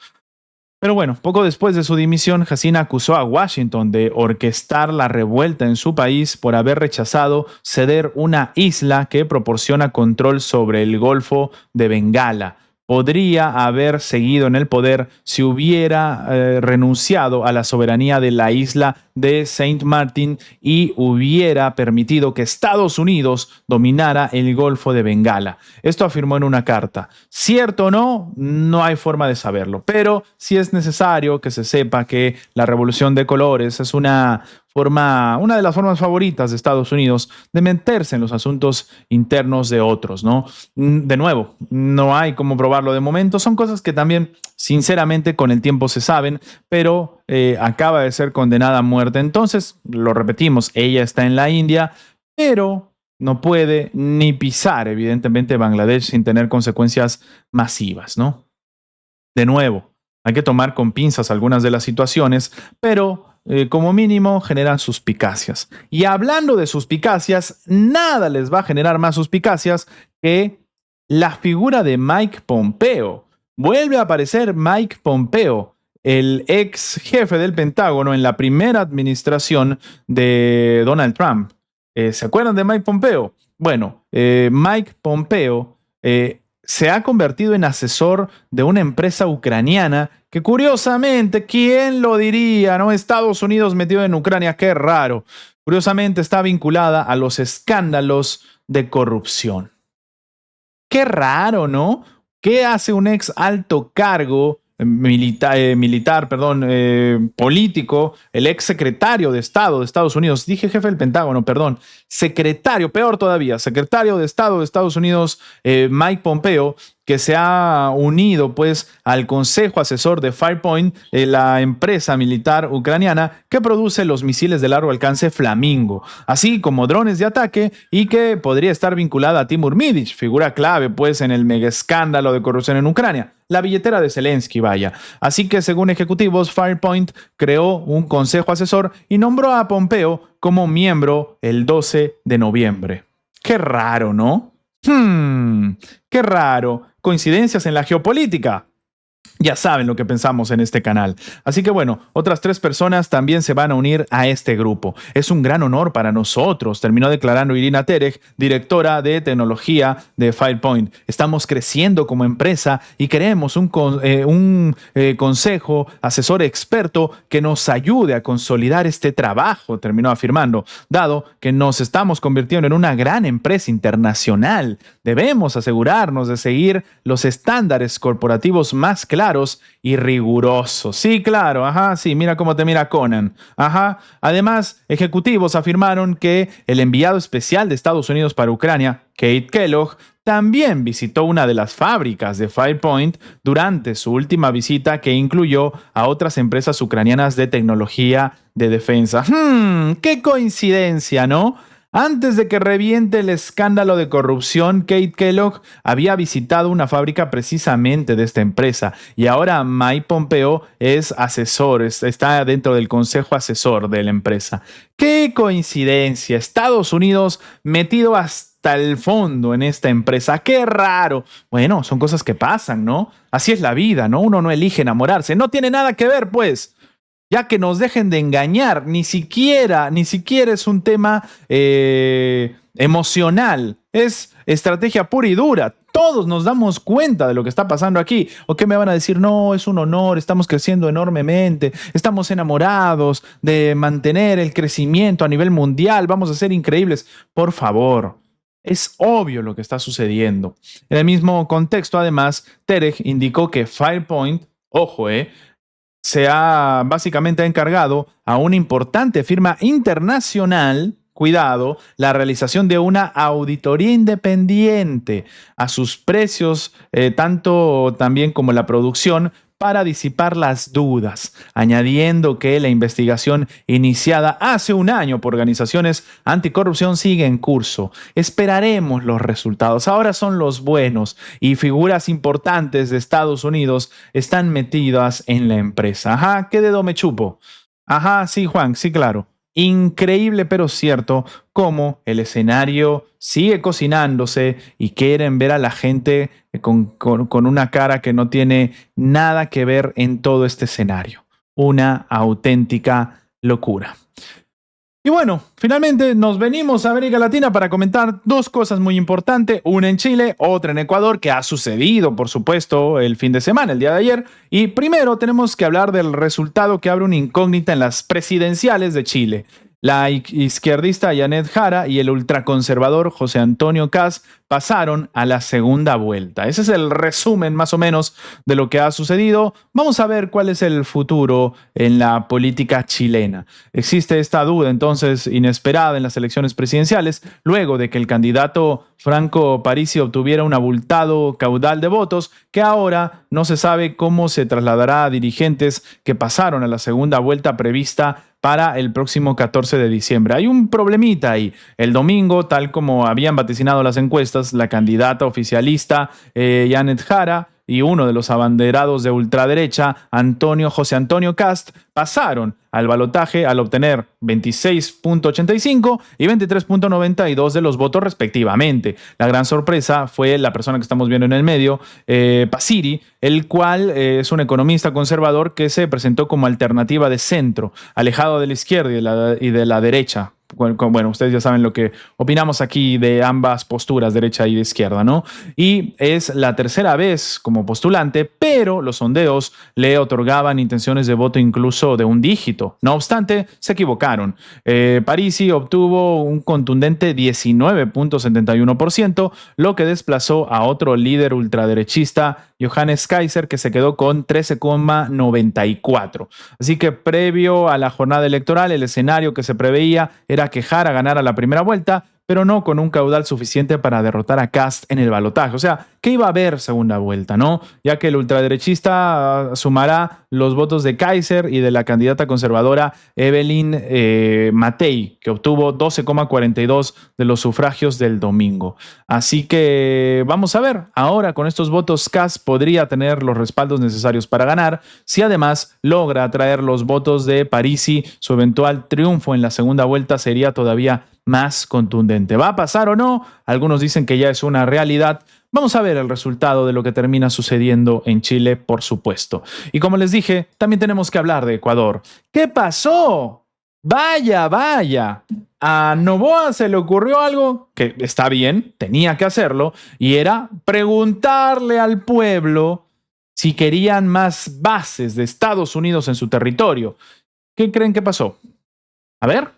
Pero bueno, poco después de su dimisión, Hasina acusó a Washington de orquestar la revuelta en su país por haber rechazado ceder una isla que proporciona control sobre el Golfo de Bengala. Podría haber seguido en el poder si hubiera renunciado a la soberanía de la isla de Saint Martin y hubiera permitido que Estados Unidos dominara el Golfo de Bengala. Esto afirmó en una carta. ¿Cierto o no? No hay forma de saberlo, pero sí es necesario que se sepa que la revolución de colores es una de las formas favoritas de Estados Unidos de meterse en los asuntos internos de otros, ¿no? De nuevo, no hay cómo probarlo de momento. Son cosas que también, sinceramente, con el tiempo se saben, pero acaba de ser condenada a muerte. Entonces, lo repetimos, ella está en la India, pero no puede ni pisar, evidentemente, Bangladesh sin tener consecuencias masivas, ¿no? De nuevo, hay que tomar con pinzas algunas de las situaciones, pero como mínimo generan suspicacias. Y hablando de suspicacias, nada les va a generar más suspicacias que la figura de Mike Pompeo. Vuelve a aparecer Mike Pompeo, el ex jefe del Pentágono en la primera administración de Donald Trump. ¿Se acuerdan de Mike Pompeo? Bueno, Mike Pompeo se ha convertido en asesor de una empresa ucraniana que, curiosamente, ¿quién lo diría? ¿No? Estados Unidos metido en Ucrania, qué raro. Curiosamente está vinculada a los escándalos de corrupción. Qué raro, ¿no? ¿Qué hace un ex alto cargo político, el ex secretario de Estado de Estados Unidos, dije jefe del Pentágono, perdón, secretario, peor todavía, secretario de Estado de Estados Unidos, Mike Pompeo, que se ha unido pues al consejo asesor de Firepoint, la empresa militar ucraniana que produce los misiles de largo alcance Flamingo, así como drones de ataque, y que podría estar vinculada a Timur Midich, figura clave pues en el mega escándalo de corrupción en Ucrania. La billetera de Zelensky, vaya. Así que, según ejecutivos, Firepoint creó un consejo asesor y nombró a Pompeo como miembro el 12 de noviembre. Qué raro, ¿no? Qué raro. Coincidencias en la geopolítica. Ya saben lo que pensamos en este canal. Así que bueno, otras 3 personas también se van a unir a este grupo. Es un gran honor para nosotros, terminó declarando Irina Terech, directora de tecnología de Firepoint. Estamos creciendo como empresa y queremos un consejo asesor experto que nos ayude a consolidar este trabajo, terminó afirmando, dado que nos estamos convirtiendo en una gran empresa internacional. Debemos asegurarnos de seguir los estándares corporativos más claros y rigurosos. Sí, claro, ajá, sí, mira cómo te mira Conan. Ajá. Además, ejecutivos afirmaron que el enviado especial de Estados Unidos para Ucrania, Kate Kellogg, también visitó una de las fábricas de Firepoint durante su última visita, que incluyó a otras empresas ucranianas de tecnología de defensa. ¡Qué coincidencia!, ¿no? Antes de que reviente el escándalo de corrupción, Kate Kellogg había visitado una fábrica precisamente de esta empresa, y ahora Mike Pompeo es asesor, está dentro del consejo asesor de la empresa. ¡Qué coincidencia! Estados Unidos metido hasta el fondo en esta empresa. ¡Qué raro! Bueno, son cosas que pasan, ¿no? Así es la vida, ¿no? Uno no elige enamorarse. No tiene nada que ver, pues. Ya que nos dejen de engañar, ni siquiera es un tema emocional, es estrategia pura y dura. Todos nos damos cuenta de lo que está pasando aquí. ¿O qué me van a decir? No, es un honor, estamos creciendo enormemente, estamos enamorados de mantener el crecimiento a nivel mundial, vamos a ser increíbles. Por favor. Es obvio lo que está sucediendo. En el mismo contexto, además, Terech indicó que Firepoint, ojo, se ha básicamente encargado a una importante firma internacional, cuidado, la realización de una auditoría independiente a sus precios, tanto también como la producción, para disipar las dudas, añadiendo que la investigación iniciada hace un año por organizaciones anticorrupción sigue en curso. Esperaremos los resultados. Ahora son los buenos, y figuras importantes de Estados Unidos están metidas en la empresa. Ajá, ¿qué dedo me chupo? Ajá, sí, Juan, sí, claro. Increíble pero cierto cómo el escenario sigue cocinándose y quieren ver a la gente con una cara que no tiene nada que ver en todo este escenario. Una auténtica locura. Y bueno, finalmente nos venimos a América Latina para comentar 2 cosas muy importantes, una en Chile, otra en Ecuador, que ha sucedido, por supuesto, el fin de semana, el día de ayer. Y primero tenemos que hablar del resultado que abre una incógnita en las presidenciales de Chile. La izquierdista Janet Jara y el ultraconservador José Antonio Kast pasaron a la segunda vuelta. Ese es el resumen más o menos de lo que ha sucedido. Vamos a ver cuál es el futuro en la política chilena. Existe esta duda entonces inesperada en las elecciones presidenciales, luego de que el candidato Franco Parisi obtuviera un abultado caudal de votos, que ahora no se sabe cómo se trasladará a dirigentes que pasaron a la segunda vuelta prevista para el próximo 14 de diciembre. Hay un problemita ahí. El domingo, tal como habían vaticinado las encuestas, la candidata oficialista Janet Jara y uno de los abanderados de ultraderecha, José Antonio Kast, pasaron al balotaje al obtener 26.85 y 23.92 de los votos respectivamente. La gran sorpresa fue la persona que estamos viendo en el medio, Parisi, el cual es un economista conservador que se presentó como alternativa de centro, alejado de la izquierda y de la derecha. Bueno, ustedes ya saben lo que opinamos aquí de ambas posturas, derecha y de izquierda, ¿no? Y es la tercera vez como postulante, pero los sondeos le otorgaban intenciones de voto incluso de un dígito. No obstante, se equivocaron. Parisi obtuvo un contundente 19.71%, lo que desplazó a otro líder ultraderechista, Johannes Kaiser, que se quedó con 13,94. Así que previo a la jornada electoral, el escenario que se preveía era que Jara ganara la primera vuelta, pero no con un caudal suficiente para derrotar a Kast en el balotaje. O sea, que iba a haber segunda vuelta, ¿no? Ya que el ultraderechista sumará los votos de Kaiser y de la candidata conservadora Evelyn Matei, que obtuvo 12,42 de los sufragios del domingo. Así que vamos a ver, ahora con estos votos Kast podría tener los respaldos necesarios para ganar, si además logra atraer los votos de Parisi, su eventual triunfo en la segunda vuelta sería todavía más contundente. ¿Va a pasar o no? Algunos dicen que ya es una realidad. Vamos a ver el resultado de lo que termina sucediendo en Chile, por supuesto. Y como les dije, también tenemos que hablar de Ecuador. ¿Qué pasó? Vaya, vaya. A Noboa se le ocurrió algo que está bien, tenía que hacerlo, y era preguntarle al pueblo si querían más bases de Estados Unidos en su territorio. ¿Qué creen que pasó? A ver.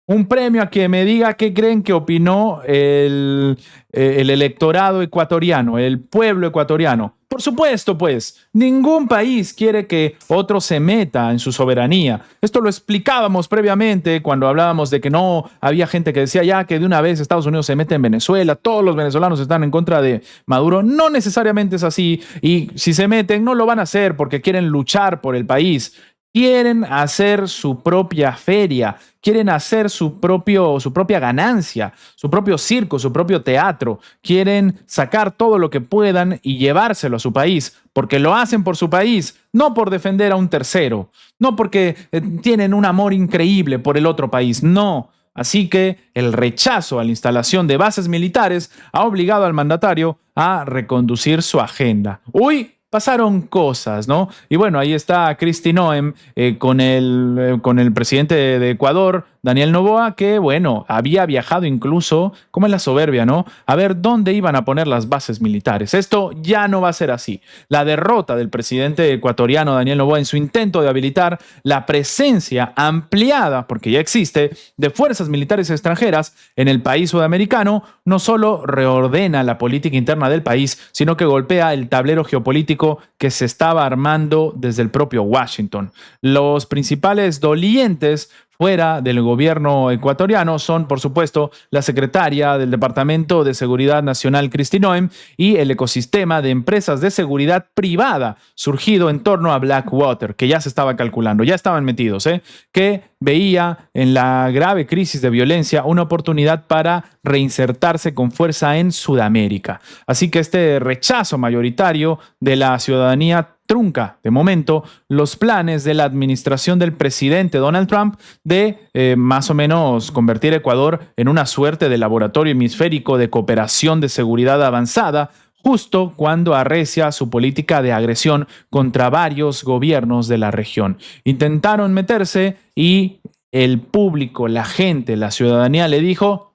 Un premio a que me diga qué creen que opinó el electorado ecuatoriano, el pueblo ecuatoriano. Por supuesto, pues, ningún país quiere que otro se meta en su soberanía. Esto lo explicábamos previamente cuando hablábamos de que no había gente que decía ya que de una vez Estados Unidos se mete en Venezuela, todos los venezolanos están en contra de Maduro. No necesariamente es así y si se meten no lo van a hacer porque quieren luchar por el país. Quieren hacer su propia feria, quieren hacer su propia ganancia, su propio circo, su propio teatro. Quieren sacar todo lo que puedan y llevárselo a su país, porque lo hacen por su país, no por defender a un tercero, no porque tienen un amor increíble por el otro país, no. Así que el rechazo a la instalación de bases militares ha obligado al mandatario a reconducir su agenda. Uy, pasaron cosas, ¿no? Y bueno, ahí está Kristi Noem con el presidente de Ecuador, Daniel Noboa, que bueno, había viajado incluso, como en la soberbia, ¿no? A ver dónde iban a poner las bases militares. Esto ya no va a ser así. La derrota del presidente ecuatoriano Daniel Noboa en su intento de habilitar la presencia ampliada, porque ya existe, de fuerzas militares extranjeras en el país sudamericano, no solo reordena la política interna del país, sino que golpea el tablero geopolítico que se estaba armando desde el propio Washington. Los principales dolientes fuera del gobierno ecuatoriano son, por supuesto, la secretaria del Departamento de Seguridad Nacional, Kristi Noem, y el ecosistema de empresas de seguridad privada surgido en torno a Blackwater, que ya se estaba calculando, ya estaban metidos, que veía en la grave crisis de violencia una oportunidad para reinsertarse con fuerza en Sudamérica. Así que este rechazo mayoritario de la ciudadanía trunca, de momento, los planes de la administración del presidente Donald Trump de más o menos convertir a Ecuador en una suerte de laboratorio hemisférico de cooperación de seguridad avanzada, justo cuando arrecia su política de agresión contra varios gobiernos de la región. Intentaron meterse y el público, la gente, la ciudadanía le dijo,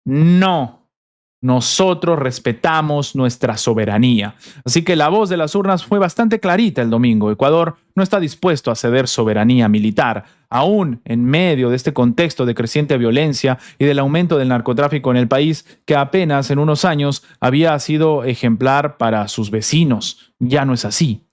no. Nosotros respetamos nuestra soberanía. Así que la voz de las urnas fue bastante clarita el domingo. Ecuador no está dispuesto a ceder soberanía militar, aún en medio de este contexto de creciente violencia y del aumento del narcotráfico en el país, que apenas en unos años había sido ejemplar para sus vecinos. Ya no es así.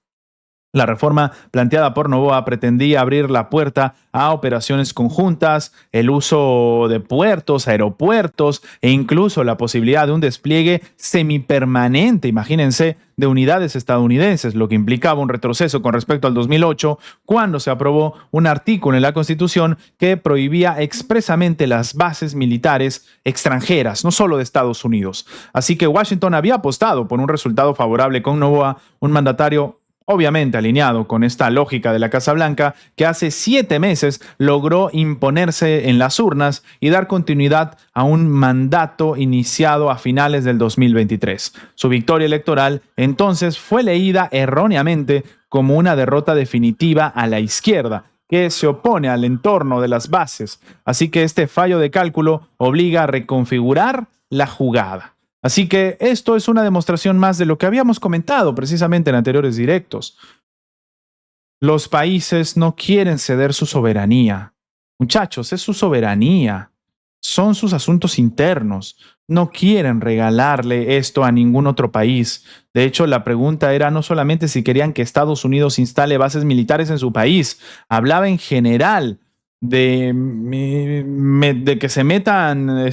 La reforma planteada por Noboa pretendía abrir la puerta a operaciones conjuntas, el uso de puertos, aeropuertos e incluso la posibilidad de un despliegue semipermanente, imagínense, de unidades estadounidenses, lo que implicaba un retroceso con respecto al 2008, cuando se aprobó un artículo en la Constitución que prohibía expresamente las bases militares extranjeras, no solo de Estados Unidos. Así que Washington había apostado por un resultado favorable con Noboa, un mandatario obviamente alineado con esta lógica de la Casa Blanca, que hace 7 meses logró imponerse en las urnas y dar continuidad a un mandato iniciado a finales del 2023. Su victoria electoral entonces fue leída erróneamente como una derrota definitiva a la izquierda, que se opone al entorno de las bases. Así que este fallo de cálculo obliga a reconfigurar la jugada. Así que esto es una demostración más de lo que habíamos comentado precisamente en anteriores directos. Los países no quieren ceder su soberanía. Muchachos, es su soberanía. son sus asuntos internos. No quieren regalarle esto a ningún otro país. De hecho, la pregunta era no solamente si querían que Estados Unidos instale bases militares en su país, hablaba en general de que se metan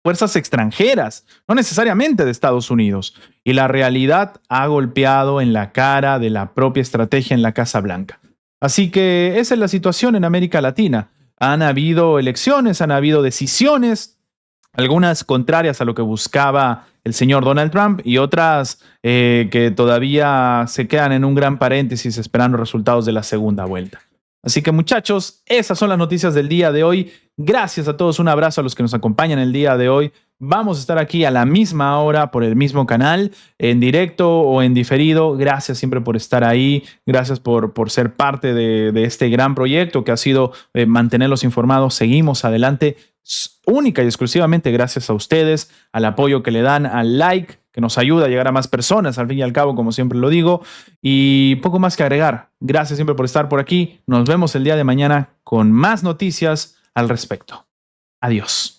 fuerzas extranjeras, no necesariamente de Estados Unidos. Y la realidad ha golpeado en la cara de la propia estrategia en la Casa Blanca. Así que esa es la situación en América Latina. Han habido elecciones, han habido decisiones, algunas contrarias a lo que buscaba el señor Donald Trump y otras que todavía se quedan en un gran paréntesis esperando resultados de la segunda vuelta. Así que muchachos, esas son las noticias del día de hoy. Gracias a todos, un abrazo a los que nos acompañan el día de hoy. Vamos a estar aquí a la misma hora por el mismo canal, en directo o en diferido. Gracias siempre por estar ahí. Gracias por ser parte de este gran proyecto que ha sido mantenerlos informados. Seguimos adelante única y exclusivamente gracias a ustedes, al apoyo que le dan, al like, que nos ayuda a llegar a más personas, al fin y al cabo, como siempre lo digo. Y poco más que agregar. Gracias siempre por estar por aquí. Nos vemos el día de mañana con más noticias al respecto. Adiós.